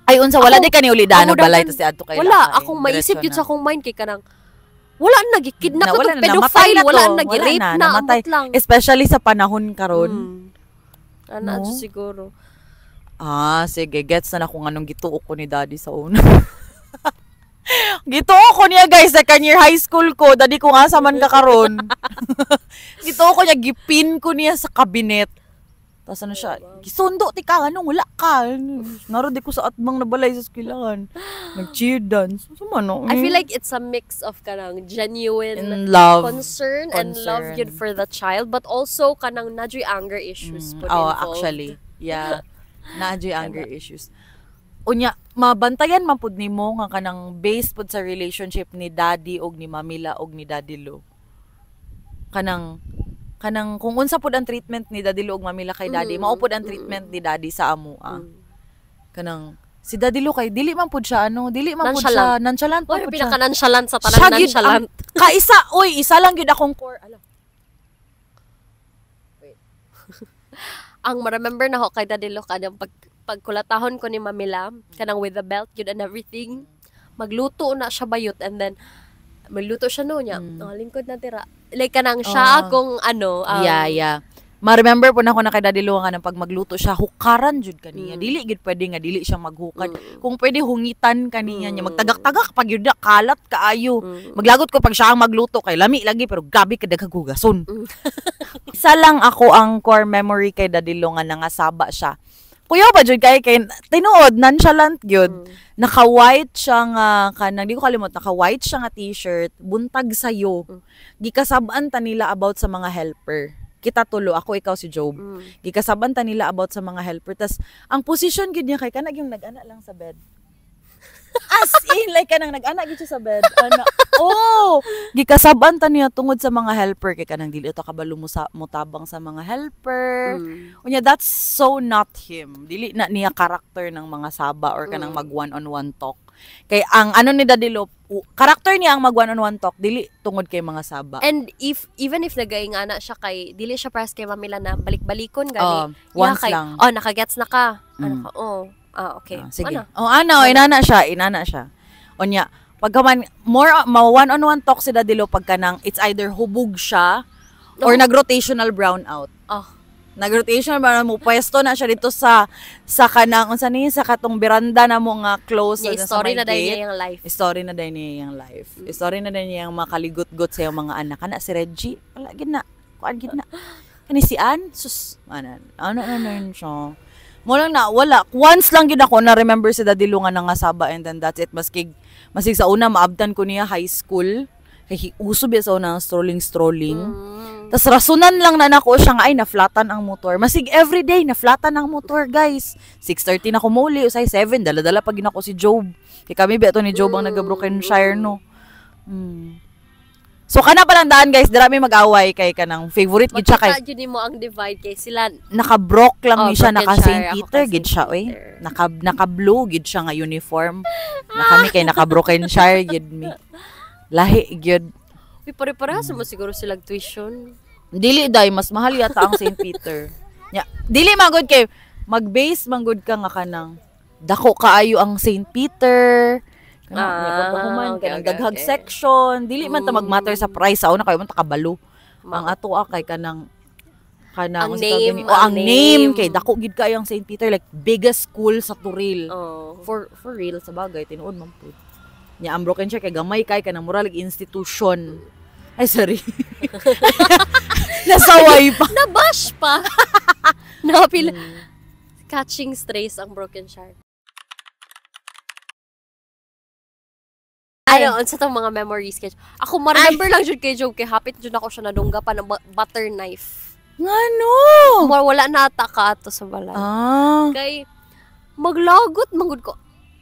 B: Ay unsa wala di ka ni uli daan balay to si adto kay.
A: Wala akong maisip gyud sa akong mind kay kanang wala na gikidnap ko tong pedophile, wala na gi-rape na lang.
B: Especially sa panahon karon.
A: Ana siguro.
B: Sige, gets na kung anong gituo ko ni daddy sa una. Gituo ko niya guys, second year high school ko, daddy ko nga sa man ka karon. Gituo ko niya, gipin ko niya sa cabinet. Tapos ano siya, gisundo ti ka, anong wala ka. Naro di ko sa atbang nabalay sa skilahan. Nag-cheer dance.
A: I feel like it's a mix of kanang genuine concern and love yun for the child, but also kanang nadyo'y anger issues put involved.
B: Actually, yeah. Nadyo'y anger issues. Unya, mabantayan man pud nimo nga kanang based pud sa relationship ni daddy og ni Mamila og ni Daddy Lo. Kanang kung unsa pud ang treatment ni Daddy Lo ug Mamila kay daddy, mao pud ang treatment ni daddy sa amo. Kanang si Daddy Lo kay dili man pud siya dili man pud siya nonchalant pud siya.
A: Pinaka nonchalant sa tanan nonchalant.
B: Isa lang gyud akong core.
A: Wait. Ang ma-remember na ho kay Daddy Lo kanang pagkulatahon ko ni Mamila kanang with the belt yun and everything. Magluto na siya bayot and then magluto siya niya. Lingkod na tira. Like kanang siya akong
B: yeah. Ma-remember po na ako na kay Daddy Lo nga nang pag magluto siya, hukaran jud kaniya. Dili gid pwede nga dili siya maghukad. Kung pwede hungitan kaniya niya, magtagak-tagak pag yun kalat kaayo. Maglagot ko pag siya ang magluto kay lami lagi pero gabi kada kagugason. Isa lang ako ang core memory kay Daddy Lo nga nangasaba siya. Kuya ba jud kay tinuod nonchalant gyud. Naka-white siya nga kanang di ko kalimot naka-white siya nga t-shirt, buntag sayo. Gikasab-an ta nila about sa mga helper. Kita tulo ako ikaw si Job. Gikasab-an ta nila about sa mga helper. Tas ang position gid niya kay kanang yung nag-ana lang sa bed. As in like kanang nag-ana gid siya sa bed. Gikasab-an ta niya tungod sa mga helper kay kanang dili to kabalo mutabang sa mga helper. Unya that's so not him. Dili na niya karakter ng mga saba or kanang mag one-on-one talk. Kay ang ano ni Daddy Lo, karakter niya ang mag one-on-one talk dili tungod kay mga saba.
A: And even if nagaingana siya kay dili siya pares kay Mamila na balik-balikon gani.
B: Once lang.
A: Nakagets na ka. Okay.
B: Sige. Inana siya. Onya, pagka man more one-on-one talk si Daddy Lo pagka nang it's either hubog siya or nag-rotational brownout. Nag-rotational brownout mo pwesto na siya dito sa kanang unsa ni sa katong beranda na mo nga close
A: story na dai niya yung life.
B: Story na dai niya yung life. Story na dai niya yung makaligot-got sa mga anak kana si Reggie. Wala gid na. Kuan gid na. Kani si Ann sus ano siya. Mo lang na wala once lang gid ako na remember si Daddy Lo nga nangasaba and then that's it masig sa una maabtan ko niya high school kay uso biya sa una strolling tas rasunan lang na nako siya nga ay naflatan ang motor masig everyday naflatan ang motor guys 6:30 na ko muli usay 7 dala-dala pag ginako si Job kay kami beto ni Job ang naga-Brokenshire no. So kana pa lang daan guys, dira may mag-away kay kanang favorite gid siya kay.
A: Magkita jud mo ang divide kay sila.
B: Naka-broke lang ni siya, naka St. Peter gid siya oy. Naka-blue gid siya nga uniform. Na kami kay naka-Brokenshire gid mi. Lahi gid.
A: Pare-parehas mo siguro silang tuition.
B: Dili day mas mahal yata ang St. Peter. Dili magud kay mag-base manggod ka nga kanang dako kaayo ang St. Peter. Daghag section dili man ta magmatter sa price sa una kayo man ta kabalo Ang ato kay kanang
A: ang
B: name,
A: name,
B: ang name kay dako gid kayo ang St. Peter, like biggest school sa Turil. For real sa bagay tinuod man pud. Nya ang Broken Share kay gamay kay kanang mura like institution. Ay sorry. Nasaway pa.
A: Nabash pa. Napil catching strays ang Broken Share. Ano, sa itong mga memories kay ako, ma-remember lang jud kay Job, kay hapit jud ako siya nadungga pa ng butter knife.
B: Ngano?
A: Wala na ata ka ato sa balay. Kay, maglagot, manggod ko.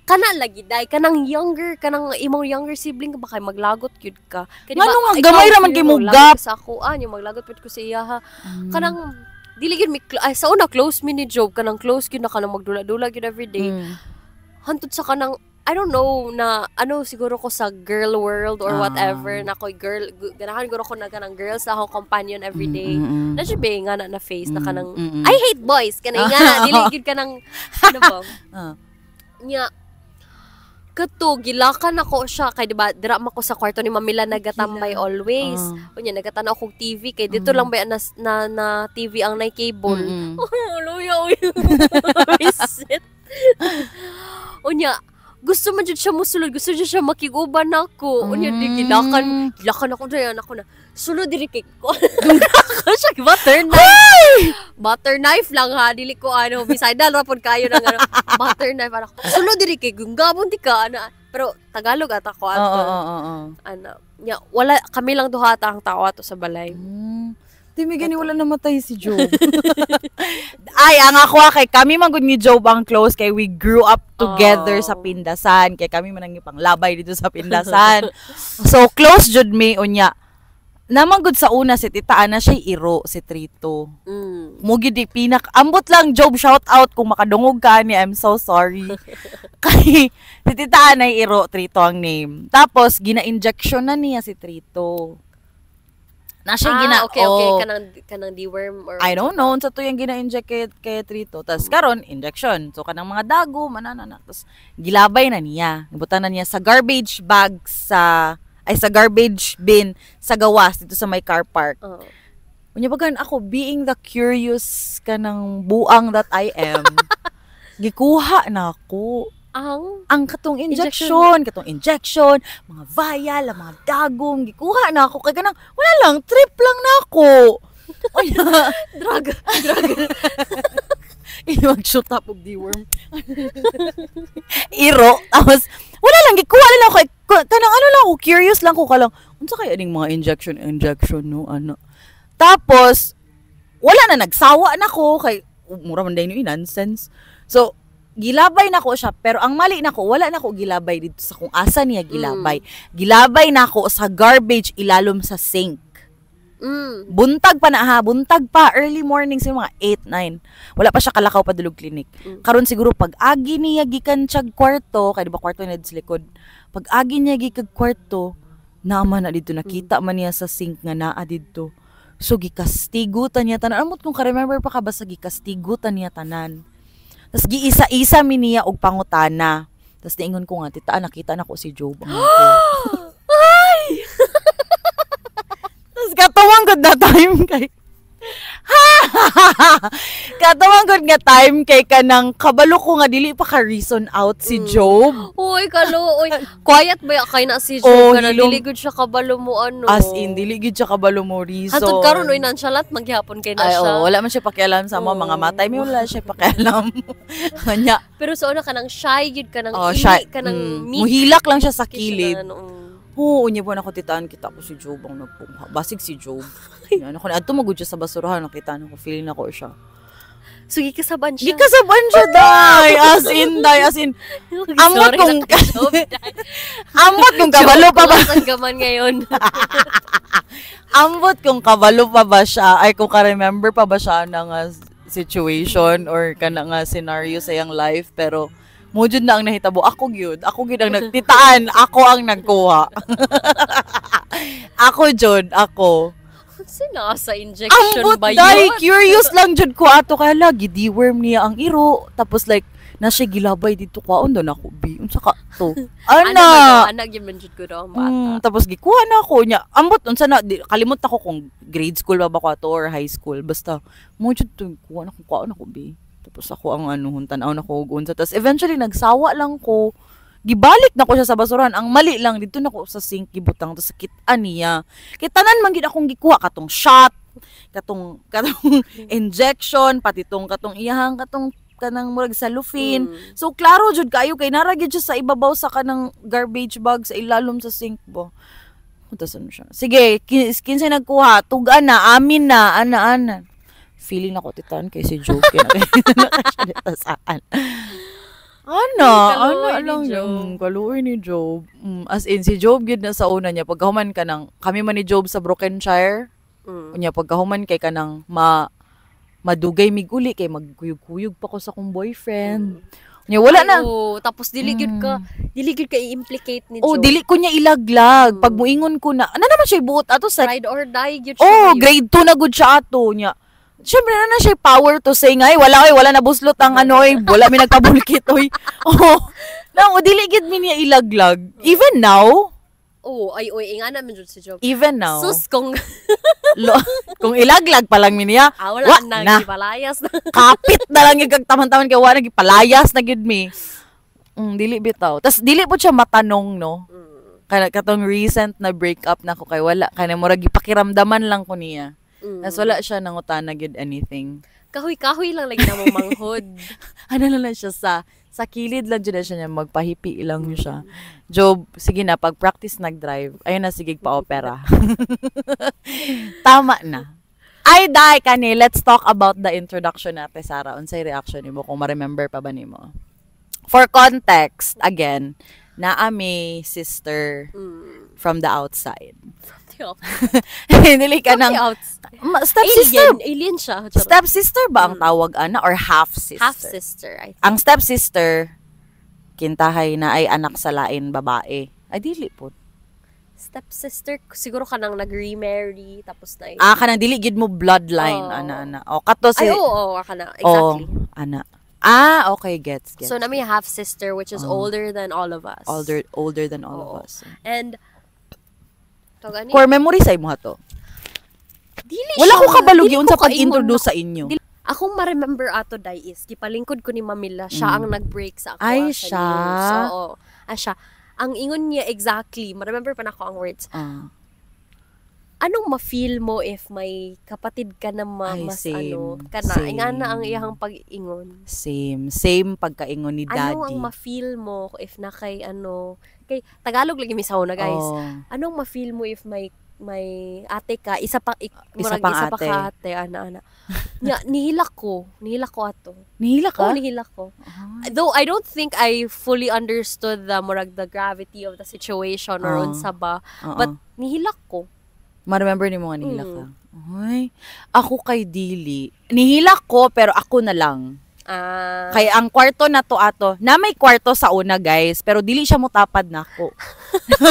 A: Kana lagi, day, kanang imong younger sibling ka ba kay maglagot yun ka.
B: Ngano nga, gamay raman kay mugap.
A: Sa ako, yung maglagot pwede ko sa iya ha. Kanang, diligid mi, sa una, close mi ni Job, kanang close yun na kanang magdula-dula yun everyday. Hantod sa kanang, I don't know na siguro ko sa girl world or whatever na ko'y girl ganahan ko na kanang girls na akong companion everyday. Na siya ba nga na face na kanang I hate boys kanay nga dili gyud kanang ano ba? Nya kato gilakan ako siya kay diba dira man ko sa kwarto ni Mamila nagatambay always. Unya nagatanaw kog TV kay dito lang ba na TV ang nay cable. Luya uy. Unya gusto man jud siya musulod, gusto jud siya makiguban nako. Unya di gilakan ako dayan ako na. Sulod diri kay ko. Dungga siya butter knife lang ha, dili ko bisidal ra pod kayo nang butter knife ako. Sulod diri kay gungabon di ka pero Tagalog ata ko ato. Nya wala kami lang duha ata ang tao ato sa balay.
B: Dimi gani wala namatay si Job. Ay, ang ako kay kami man gud ni Job ang close kay we grew up together sa Pindasan. Kay kami man ang ipanglabay dito sa Pindasan. So close jud me unya. Naman gud sa una si Tita Ana siya iro si Trito. Mugi di ambot lang Job, shout out kung makadungog ka ni, I'm so sorry. Kay si Tita Ana iro Trito ang name. Tapos gina-injection na niya si Trito. Na siya
A: okay. Kanang deworm or
B: I don't know. Sa to yung gina-inject kay Trito. Tapos karon injection. So kanang mga dago, manana. Tapos gilabay na niya. Ibutan na niya sa garbage bag sa garbage bin sa gawas dito sa may car park. Unya bagan ako, being the curious kanang buang that I am, gikuha na ako. Ang katong injection, mga vial, mga dagong, gikuha na ako. Kaya kanang, wala lang, trip lang na ako.
A: Drug.
B: Mag-shoot up of the worm. Iro. Tapos, wala lang, gikuha lang ako. Kanang lang ako, curious lang ko kalang, unsa kaya ning mga injection, no, Tapos, wala na, nagsawa na ko. Kay, mura man dahil yung nonsense. So, gilabay na ko siya, pero ang mali na ko, wala na ko gilabay dito sa kung asa niya gilabay. Gilabay na ko sa garbage ilalom sa sink. Buntag pa, early morning sa mga 8, 9. Wala pa siya kalakaw pa dulog klinik. Karon siguro pag agi niya gikan siya kwarto, kay diba kwarto niya sa likod. Pag agi niya gikag kwarto, naman na dito nakita man niya sa sink nga naa dito. So gikastigutan niya tanan. Amot kung ka-remember pa ka ba sa gikastigutan niya tanan. Tapos giisa-isa mi niya og pangutana. Tapos niingon ko nga, Tita, nakita na ko si Job. Ay! Tapos katawang good na time kay katawang good nga time kay kanang kabalo ko nga dili pa ka reason out si Job.
A: Uy, quiet ba kay na si Job kana dili gud siya kabalo mo
B: As in dili gud siya kabalo mo reason.
A: Hantod karon oy nonchalant maghapon kay na siya.
B: Wala man siya pakialam sa mga matay, may wala siya pakialam. Kanya.
A: Pero sa una kanang shy gud kanang kanang
B: muhilak lang siya sa kilid. Unya po na ko titaan kita ko si Job ang nagpungha. Basig si Job. Yan ako na adto magud siya sa basurahan, nakita na ko, feeling na ko siya.
A: So gikasaban siya.
B: Day. As in. Amot kung kabalo pa ba?
A: Gaman ngayon.
B: Ambot kung kabalo pa ba siya, ay kung ka-remember pa ba siya ng situation or kana nga scenario sa iyang life, pero mujud na ang nahitabo. Ako gyud ang nagtitaan, ako ang nagkuha. Ako.
A: Sino sa injection
B: ambot
A: ba yun?
B: Ambot curious lang jud ko ato kaya lagi, di-worm niya ang iro. Tapos like, na siya gilabay dito kwaon doon ako bi unsa ka to
A: Anak yun man jud ko daw ang bata.
B: tapos gikuha na ako niya ambot unsa na kalimot na ko kung grade school ba ko ato or high school basta mo jud to kuha na ko kwaon ako bi tapos ako ang huntan-aw na ko ug unsa tapos eventually nagsawa lang ko gibalik na ko siya sa basuran ang mali lang dito na ko sa sink gibutang tapos sakit niya kay tanan man gid akong gikuha katong shot katong injection pati katong iyahang katong kanang murag cellophane. So klaro jud kayo kay nara gyud siya sa ibabaw sa kanang garbage bag sa ilalom sa sink bo. Untasan siya. Sige, kinsay nagkuha, tuga na, amin na, ana. Feeling ako titan kay si Job kay nakita saan. Ano lang yung kaluoy ni Job. As in si Job gyud na sa una niya pagkahuman kanang kami man ni Job sa Brokenshire. Unya pagkahuman kay kanang madugay miguli kay magkuyog-kuyog pa ko sa kong boyfriend. Nya wala na.
A: Tapos dili gyud ka i-implicate ni Joe.
B: Dili ko niya ilaglag. Pag muingon ko na, ano naman siya buot ato sa
A: ride or die gyud siya.
B: Grade 2 na gud siya ato nya. Syempre na siya power to say nga, wala na buslot ang wala mi nagpabulkit dili gid mi niya ilaglag. Even now,
A: ingana man jud si Job.
B: Even now.
A: Sus kung
B: ilaglag pa lang mi niya.
A: Wala na gipalayas na.
B: Kapit na lang yung kagtaman-taman kay wala gipalayas na gid mi. Dili bitaw. Tas dili po siya matanong no. Katong recent na breakup na ko kay wala kana murag gipakiramdaman lang ko niya. Tas wala siya nangutana gid anything.
A: Kahoy-kahoy lang lagi na mo manghod.
B: Lang siya sa kilid lang dyan na siya niya, magpahipi lang siya. Job, sige na, pag-practice nag-drive, ayun na, sige pa-opera. Tama na. Ay, dahi kani, let's talk about the introduction natin, Sarah. Unsay reaction mo kung ma-remember pa ba ni mo? For context, again, naami sister from the outside. Dili ka nang stepsister.
A: Alien siya.
B: Stepsister ba ang tawag ana or half-sister?
A: Half-sister, I think.
B: Ang stepsister, kintahay na ay anak sa lain babae. Ay, dili po.
A: Stepsister, siguro ka nang nag-remarry, tapos na
B: kanang dili gid mo bloodline, ana. Kato si...
A: kana. Exactly.
B: Ana. Okay, gets.
A: So, nami half-sister, which is older than all of us.
B: Older than all of us.
A: And,
B: core memory sa imo to. Wala ko kabalugi unsa pag-introduce sa inyo.
A: Akong ma-remember ato day is gipalingkod ko ni Mamila, siya ang nag-break sa ako.
B: Ay, siya.
A: Siya. Ang ingon niya exactly, ma-remember pa na ako ang words. Anong ma-feel mo if may kapatid ka na mas ingana ang iyang pag-ingon?
B: Same pagkaingon ni Daddy.
A: Ano ang ma-feel mo if na kay kay Tagalog lagi misaw na guys. Anong ma-feel mo if may ate ka, isa pa ka ate, ana. Nihilak ko ato.
B: Nihilak ka?
A: Nihilak ko. Though I don't think I fully understood the gravity of the situation or unsa ba, but nihilak ko.
B: Ma-remember ni mo nga nihilak ka? Ay, ako kay Dili. Nihilak ko pero ako na lang. Kaya ang kwarto na to ato, na may kwarto sa una guys, pero dili siya mo tapad na ako.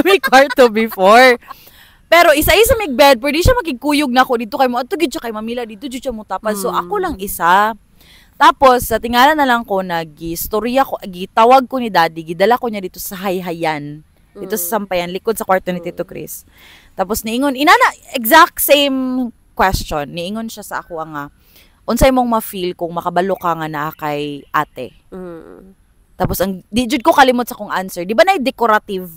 B: May kwarto before. Pero isa-isa may bed, pero di siya magkikuyog na ako dito kay mo. Ato gid siya kay Mamila dito siya mo tapad. So ako lang isa. Tapos sa tingala na lang ko nag-istorya ko, gitawag ko ni Daddy, gidala ko niya dito sa hayhayan. Dito sa sampayan, likod sa kwarto ni Tito Chris. Tapos niingon, exact same question. Niingon siya sa ako nga, unsay mong ma-feel kung makabalo ka nga na kay ate. Tapos di jud ko kalimot sa kong answer. Di ba na decorative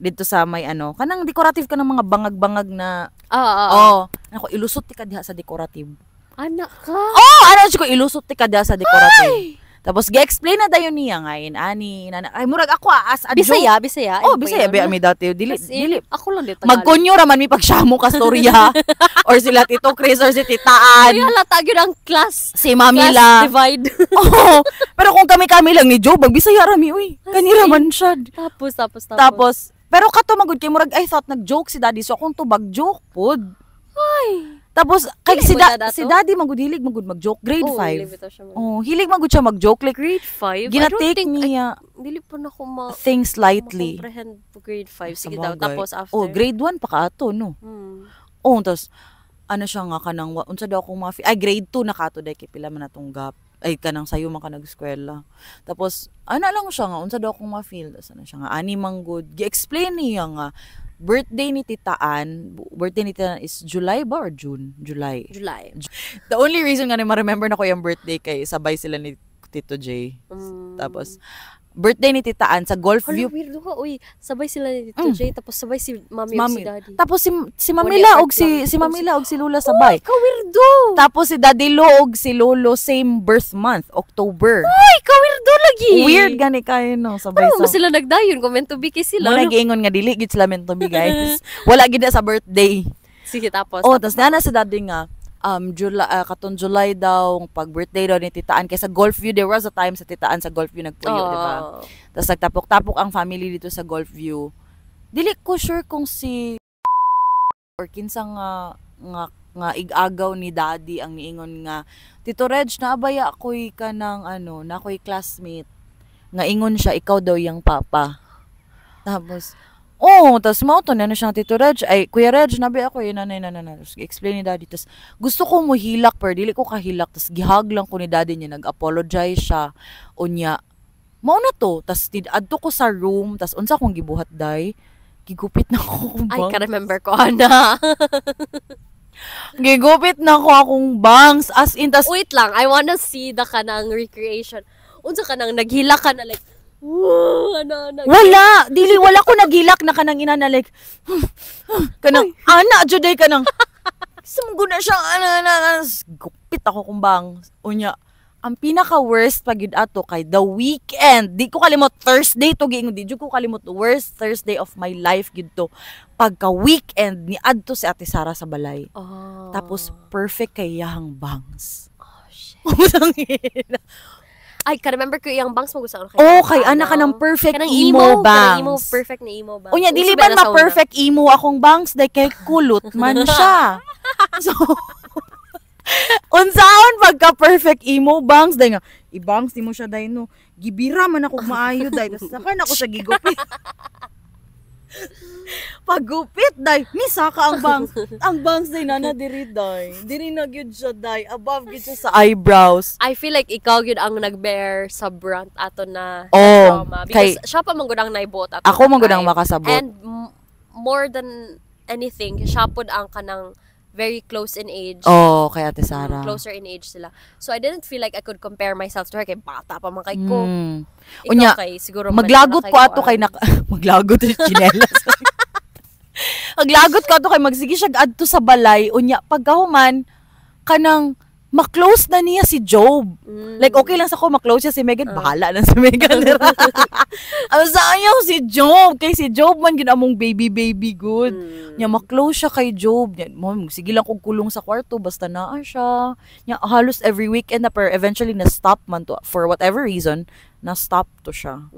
B: dito sa may kanang decorative ka ng mga bangag-bangag na ako ilusot ti ka diha sa decorative.
A: Anak ka?
B: Ko ilusot ti ka diha sa decorative. Ay! Tapos gi-explain na dayon niya ngayon ay murag ako as a
A: Bisaya.
B: Bisaya ba mi dati dili
A: ako lang dito.
B: Magkunyo ra man mi pagsyamo ka storya or sila Tito Chris or si Titaan.
A: Ay halata gyud ang class.
B: Si Mamila.
A: Class divide.
B: Pero kung kami lang ni Joe, Bisaya ra mi uy. Kanira man siya. Tapos pero kato magud kay murag I thought nag-joke si Daddy so akong tubag joke pod.
A: Ay.
B: Tapos kay si Daddy magud hilig magud mag-joke grade 5. Hilig magud siya mag-joke like
A: grade 5.
B: Gina-take niya.
A: Dili pa na ko
B: things lightly.
A: Comprehend grade 5 sige daw tapos after.
B: Grade 1 pa ka ato no. Tapos siya nga kanang unsa daw akong grade 2 na kato dai kay pila man atong gap. ay kanang sayo man ka nag-eskwela. Tapos ana lang siya nga unsa daw akong ma-feel tas ana siya nga ani man good. Gi-explain niya nga birthday ni Titaan is July ba or June? July. The only reason nga na ma-remember na ko yung birthday kay sabay sila ni Tito J. Tapos birthday ni Titaan sa Golf View.
A: Weirdo ka, uy. Sabay sila ni Tito J, tapos sabay si Mami o si Daddy.
B: Tapos si Mamila og si Mamila og si Lula sabay.
A: Uy, ka-weirdo!
B: Tapos si Daddy Lo og si Lolo same birth month, October.
A: Uy, ka-weirdo lagi!
B: Weird gani kayo no, sabay
A: Pero sila nagdayon, comment to be kay sila.
B: Mo nagiingon nga dili gid sila meant to be guys. Wala gid sa birthday.
A: Sige, tapos.
B: Tapos na sa Daddy nga katong July daw pag birthday daw ni Titaan kaysa Golf View, there was a time sa Titaan sa Golf View nagpuyo, di ba? Tapos nagtapok-tapok ang family dito sa Golf View. Dili ko sure kung si or kinsa nga igagaw ni Daddy ang niingon nga Tito Reg naabaya ako'y kanang na ako'y classmate nga ingon siya ikaw daw yang papa. Tapos tapos mauto na siya Tito Reg. Ay, Kuya Reg, nabi ako yun, nanay. Tapos, explain ni Daddy. Tapos, gusto ko mo hilak, pero dili ko kahilak. Tapos, gihag lang ko ni Daddy niya. Nag-apologize siya. Unya, mao na to. Tapos, adto ko sa room. Tapos, unsa kong gibuhat, day. Gigupit na ako kung
A: bangs. Ay, ka-remember ko, Ana.
B: Gigupit na ako akong bangs. As in, tas...
A: Wait lang, I wanna see the kanang recreation. Unsa kanang naghilak ka na like,
B: wala ko naghilak na kanang ina na like kanang ana juday kanang sumgo na siya gupit ako kumbang unya ang pinaka worst pagid ato kay the weekend di ko kalimot Thursday to giingon di ko kalimot worst Thursday of my life gid to pagka weekend ni adto si Ate Sara sa balay tapos perfect kay yahang bangs
A: shit ay, ka-remember ko yung bangs mo gusto ko.
B: Kay ana ka ng perfect emo bangs.
A: Perfect na emo bangs.
B: Unya, dili ba ma-perfect emo akong bangs? Dahil kay kulot man siya. So, unsaon pagka-perfect emo bangs? Dahil nga, i-bangs di mo siya dahil no. Gibira man ako maayo dahil. Tapos nakan ako siya gigupit. Paggupit day misa ka ang bangs day na diri day diri na gyud siya day above gyud siya sa eyebrows.
A: I feel like ikaw gyud ang nagbear sa brand ato na trauma because siya pa man gud ang naibot ato
B: ako man gud ang makasabot
A: and more than anything siya pud ang kanang very close in age.
B: Kay Ate Sara.
A: Closer in age sila. So I didn't feel like I could compare myself to her kay bata pa man kay ko.
B: Unya,
A: kay siguro
B: maglagot ko ato kay maglagot chinelas. Maglagot ko ato kay magsige siya adto sa balay. Unya pagkahuman kanang ma-close na niya si Job. Like, okay lang sa ko, ma-close siya si Megan. Bahala lang si Megan. Ang sayang si Job. Kay si Job man, ginamong baby good. Nya, ma-close siya kay Job. Nya, sige lang kong kulong sa kwarto, basta naa siya. Nya, halos every weekend na, pero eventually na-stop man to. For whatever reason, na-stop to siya.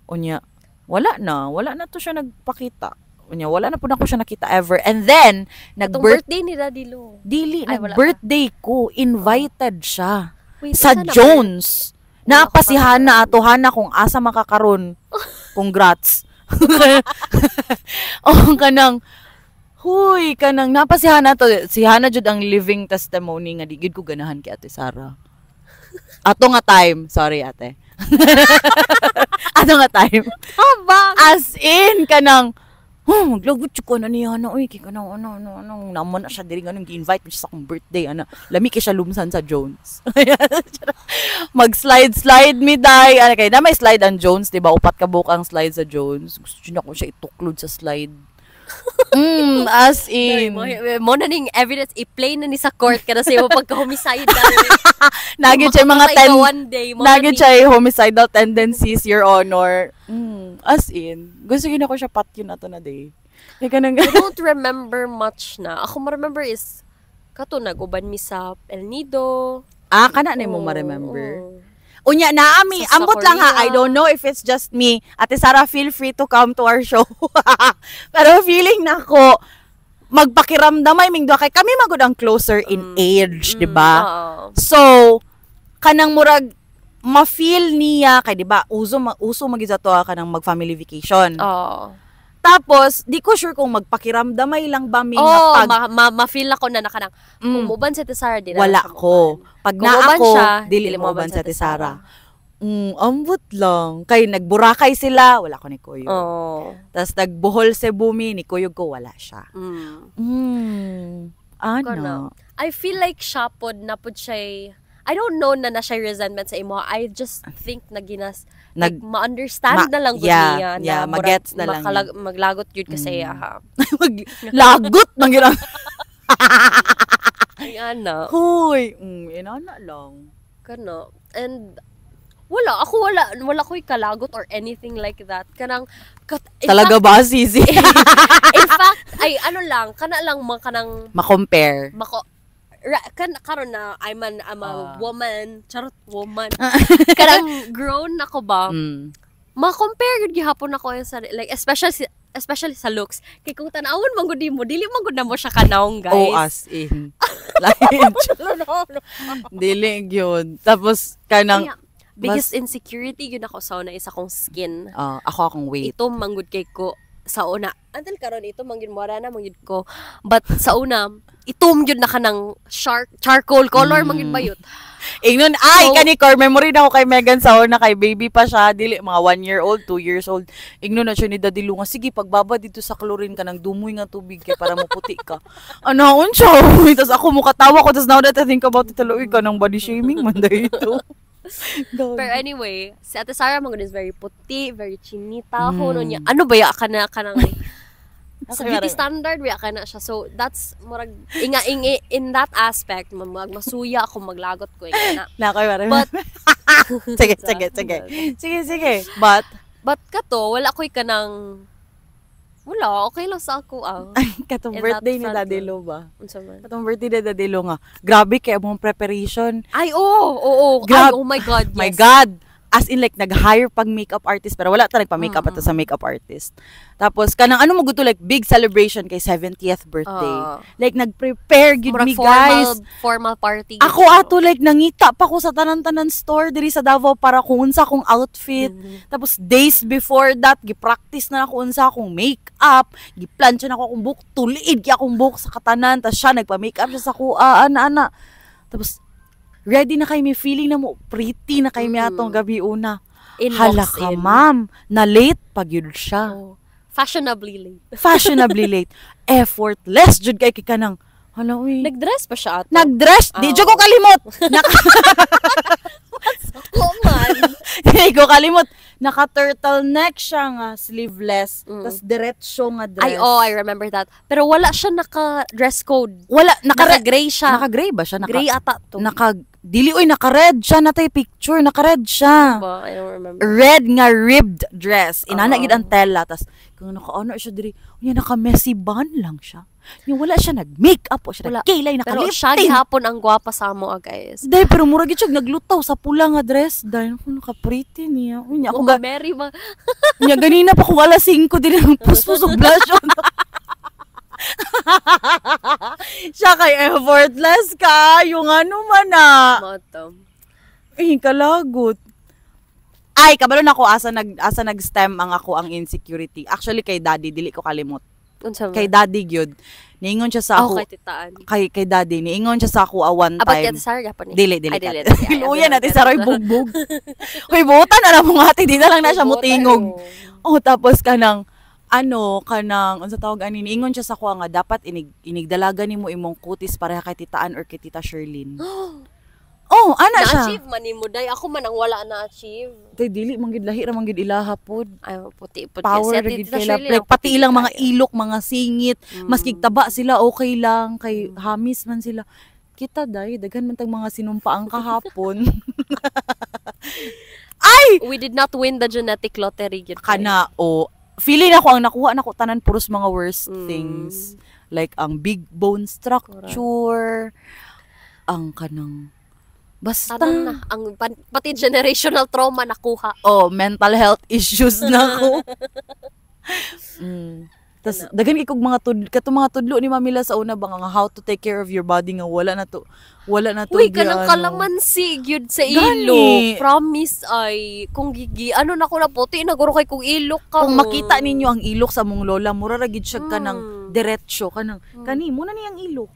B: Unya, wala na to siya nagpakita. Wala na po na ko siya nakita ever. And then,
A: birthday ni Daddy Lo.
B: Dili, nag-birthday ko. Invited siya. Wait, sa Jones. Napasihan na ato, Hana, kung asa makakaroon. Congrats. Kanang, napasihan na to. Si Hana jud ang living testimony nga digid ko ganahan kay Ate Sara. Ato nga time. Sorry, ate. Ato nga time. As in, kanang, maglagot ko na niya na kika na naman na siya diri ganun gi-invite mo siya sa akong birthday lami kay siya lumsan sa Jones mag-slide mi day kay na may slide ang Jones diba upat ka buok ang slide sa Jones gusto niya ko siya ituklod sa slide as in
A: mo na ning evidence i-play na ni sa court kada sa iyo pagka-homicide
B: nagit siya mga nagit siya homicidal tendencies, Your Honor. As in, gusto ko na ko siya patyo na to na day.
A: I don't remember much na. Ako ma-remember is, kato nag-uban mi sa El Nido.
B: Kana na mo ma-remember. Unya, naami, ambot lang ha. I don't know if it's just me. Ate Sara, feel free to come to our show. Pero feeling na ko, magpakiramdam ay mingdo kay kami magud ang closer in age, di ba? So, kanang murag ma-feel niya kay di ba uso magiza to kanang mag family vacation. Tapos, di ko sure kung magpakiramdamay lang ba mi
A: Oh,
B: nga pag
A: ma-feel ako na nakanang kung muban sa Tisara, di na
B: wala
A: siya
B: ko. Pag
A: Kung
B: na
A: uban
B: ako,
A: siya,
B: dili
A: dili
B: mo
A: mo
B: uban sa
A: Tisara.
B: Tisara. Ambot lang. Kay nagburakay sila, wala ko ni Kuyo.
A: Oh.
B: Tapos nagbuhol Cebu mi, ni Kuyo ko, wala siya. Ano?
A: Kono. I feel like siya pod na pod siya I don't know na siya resentment sa imo. I just think na ma-understand na lang gud niya na
B: magets na lang.
A: maglagot yun kasi ha.
B: Lagot nang ginang.
A: Ay ana.
B: Hoy, inana lang.
A: Kano. And wala ko kalagot or anything like that. Kanang
B: talaga ba sisi?
A: in fact, ay ano lang, kana lang kanang
B: ma-compare.
A: Karon na I'm a woman, charot woman. Kanang grown ako ba? Ma-compare gud gihapon ako sa like especially sa looks. Kay kung tanawon man gud mo, dili man gud na mo siya kanawong, guys.
B: Oh, as in. Like, dili gyud. Tapos kanang
A: biggest insecurity yun ako sa una isa kong skin.
B: Ako akong weight.
A: Ito manggod kay ko sa una. Until karon ito manggid mo na manggid ko. But sa una, itom yun na kanang charcoal color manggid bayot.
B: Ingnon kani core memory na ako kay Megan sa una kay baby pa siya, dili mga 1 year old, 2 years old. Ingnon na siya ni Daddy Lunga, sige pagbaba dito sa chlorine ka nang dumoy nga tubig kay para maputi ka. Anaon siya. Tapos ako mo katawa ko, tapos now that I think about it, taloy ka ng body shaming man dito.
A: Pero anyway, si Ate Sarah is very puti, very chinita ho niya. Ano ba ya ka na sa beauty standard we ka na siya. So that's murag in that aspect masuya ako maglagot ko na. But
B: sige. But
A: kato wala koy kanang wala, okay lang sa ako
B: katong birthday ni Daddy Lo ba?
A: Unsa man?
B: Katong birthday ni Daddy Lo nga. Grabe kay among preparation.
A: Ay, oo. Ay, oh my God, yes.
B: My God. As in like nag-hire pag makeup artist pero wala ta nagpa-makeup ato sa makeup artist. Tapos kanang ano mo gusto like big celebration kay 70th birthday. Like nag-prepare gid mi guys.
A: Formal party.
B: Ako ato like nangita pa ko sa tanan-tanan store diri sa Davao para kung unsa akong outfit. Tapos days before that gi-practice na ako unsa akong makeup, gi-plancha na ako akong buhok, tuliid gi akong buhok sa katanan, tas siya nagpa-makeup siya sa kuha ana. Tapos ready na kay mi feeling na mo pretty na kay mi atong gabi una. Hala ka, ma'am, na late pag yun siya.
A: Fashionably
B: late. Effortless jud kay kanang hala uy.
A: Nagdress pa siya ato.
B: Nagdress, di jud ko kalimot. Di ko kalimot. Naka-turtleneck siya nga, sleeveless, tas diretso nga dress.
A: Ay, I remember that. Pero wala siya naka-dress code.
B: Wala,
A: naka-gray siya.
B: Naka-gray ba siya?
A: Gray ata to.
B: Naka-red siya natay picture, naka-red siya.
A: I don't remember.
B: Red nga ribbed dress. Inana gid ang tela, tas kung naka-ano siya diri, naka-messy bun lang siya. Yung wala siya nag-makeup o siya nag-kilay,
A: naka-lip tint. Pero siya gihapon ang gwapa sa mo, guys.
B: Dahil, pero mura gid siya naglutaw sa pula nga dress. Dahil ako naka-pretty niya. Ako
A: Mary ba?
B: Nya ganina pa kung alas 5 din ang puspusog blush on. Siya kay effortless ka. Yung ano man na. Kalagot. Ay, kabalo na ako asa nag-stem ang insecurity. Actually kay Daddy dili ko kalimot. Kay Daddy gyud. Niingon siya sa ako. Kay Daddy niingon siya sa ako one time.
A: About Sarah Japan.
B: Dili. Luya natin sa Roy bugbog. Hoy, butan na mo ati, di na lang na siya mutingog. Tapos kanang unsa tawag ani niingon siya sa ako nga dapat inigdalaga nimo imong kutis pareha kay Titaan or kay Tita Sherlyn. Ana siya.
A: Na-achieve man nimo day. Ako man ang wala na-achieve.
B: Tay dili manggid lahi ra manggid ilaha pod.
A: Ay puti.
B: Power ra gid kay like pati ilang mga ilok, mga singit, maski taba sila okay lang kay hamis man sila. Kita day daghan man tag mga sinumpaang kahapon. Ay,
A: we did not win the genetic lottery gid.
B: Kana feeling ako ang nakuha nako tanan puros mga worst things. Like ang big bone structure, ang kanang basta
A: na, ang pati generational trauma nakuha.
B: Mental health issues na ko. Tas daghan kay kog mga mga tudlo ni Mamila sa una ba nga how to take care of your body nga wala na to
A: Uy, kanang kalamansi gyud sa ilok. Promise ay kung gigi ano na ko na puti na guro kay kung ilok ka.
B: Kung makita ninyo ang ilok sa mong lola, mura ra gid siya kanang diretsyo kanang kani mo na niyang ilok.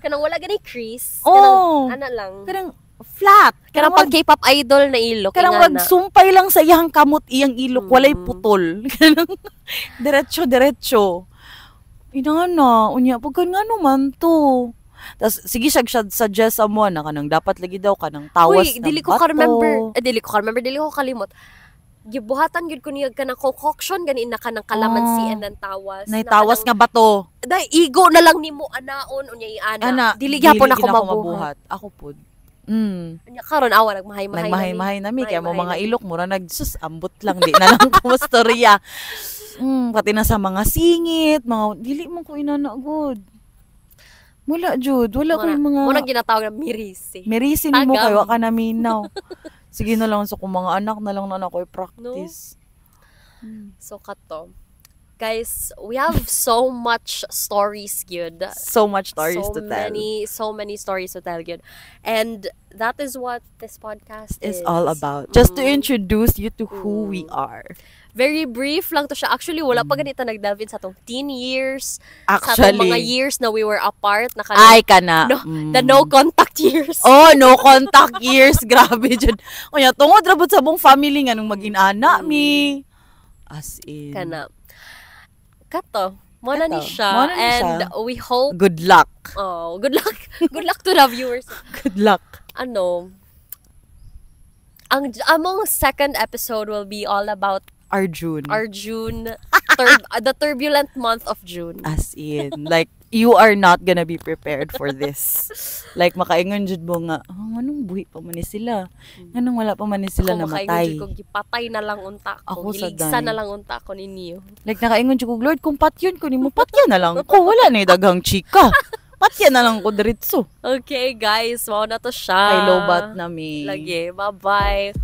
A: kanang wala gani crease.
B: Oh,
A: ana lang.
B: Kanang flat.
A: Kanang pag K-pop idol na ilok.
B: Kanang magsumpay lang sa iyang kamot iyang ilok, walay putol. Kanang diretso. Inana, unya pag nga naman to. Tas sige siya suggest mo na kanang dapat lagi daw kanang tawas
A: na dili ko ka-remember. Dili ko kalimot. Gibuhatan gyud ko niya kanang concoction gani na kanang kalamansi and then tawas.
B: Nay tawas nga bato.
A: Dai igo na lang nimo anaon unya iana. Dili gyapon ako mabuhat.
B: Ako pud.
A: Anya karon awa
B: nagmahay nami kaya mo mga ilok mura nagsus ambot lang di na lang ko storya. Pati na sa mga singit, mga dili mo ko inana good. Wala jud, wala ko yung mga
A: muna ginatawag na mirisi.
B: Mirisi ni mo kayo ka na minaw. Sige na lang sa kung mga anak na lang na ako i-practice.
A: No? So kato. Guys, we have so much stories, good.
B: So much stories to tell.
A: So many stories to tell, good. And that is what this podcast is
B: all about. Just to introduce you to who we are.
A: Very brief lang to siya. Actually, wala pa ganito nag-delve in sa tong teen years.
B: Actually.
A: Sa tong mga years na we were apart. Na
B: ay, kana.
A: The no contact years.
B: Oh, no contact years. Grabe dyan. O yan, tungod rabot sa buong family nga nung mag-inana mi. As in.
A: Kana. Kato. Muna ni siya. And we hope.
B: Good luck.
A: Oh, good luck. Good luck to the viewers.
B: Good luck.
A: Ang among second episode will be all about
B: Arjun.
A: The turbulent month of June.
B: As in, like, you are not gonna be prepared for this. Like, makaingon jud mo nga, anong buhi pa man ni sila? Anong wala pa man ni sila namatay?
A: Makaingon jud ko, gipatay na lang unta ko. Giligsa na lang unta ko ninyo.
B: Like, nakaingon jud ko, Lord, kung patyon ko nimo, patyan na lang ko. Wala na daghang chika. Patyan na lang ko diretso.
A: Okay, guys. Wow na to siya.
B: Kay lobat na mi.
A: Lagi. Bye-bye.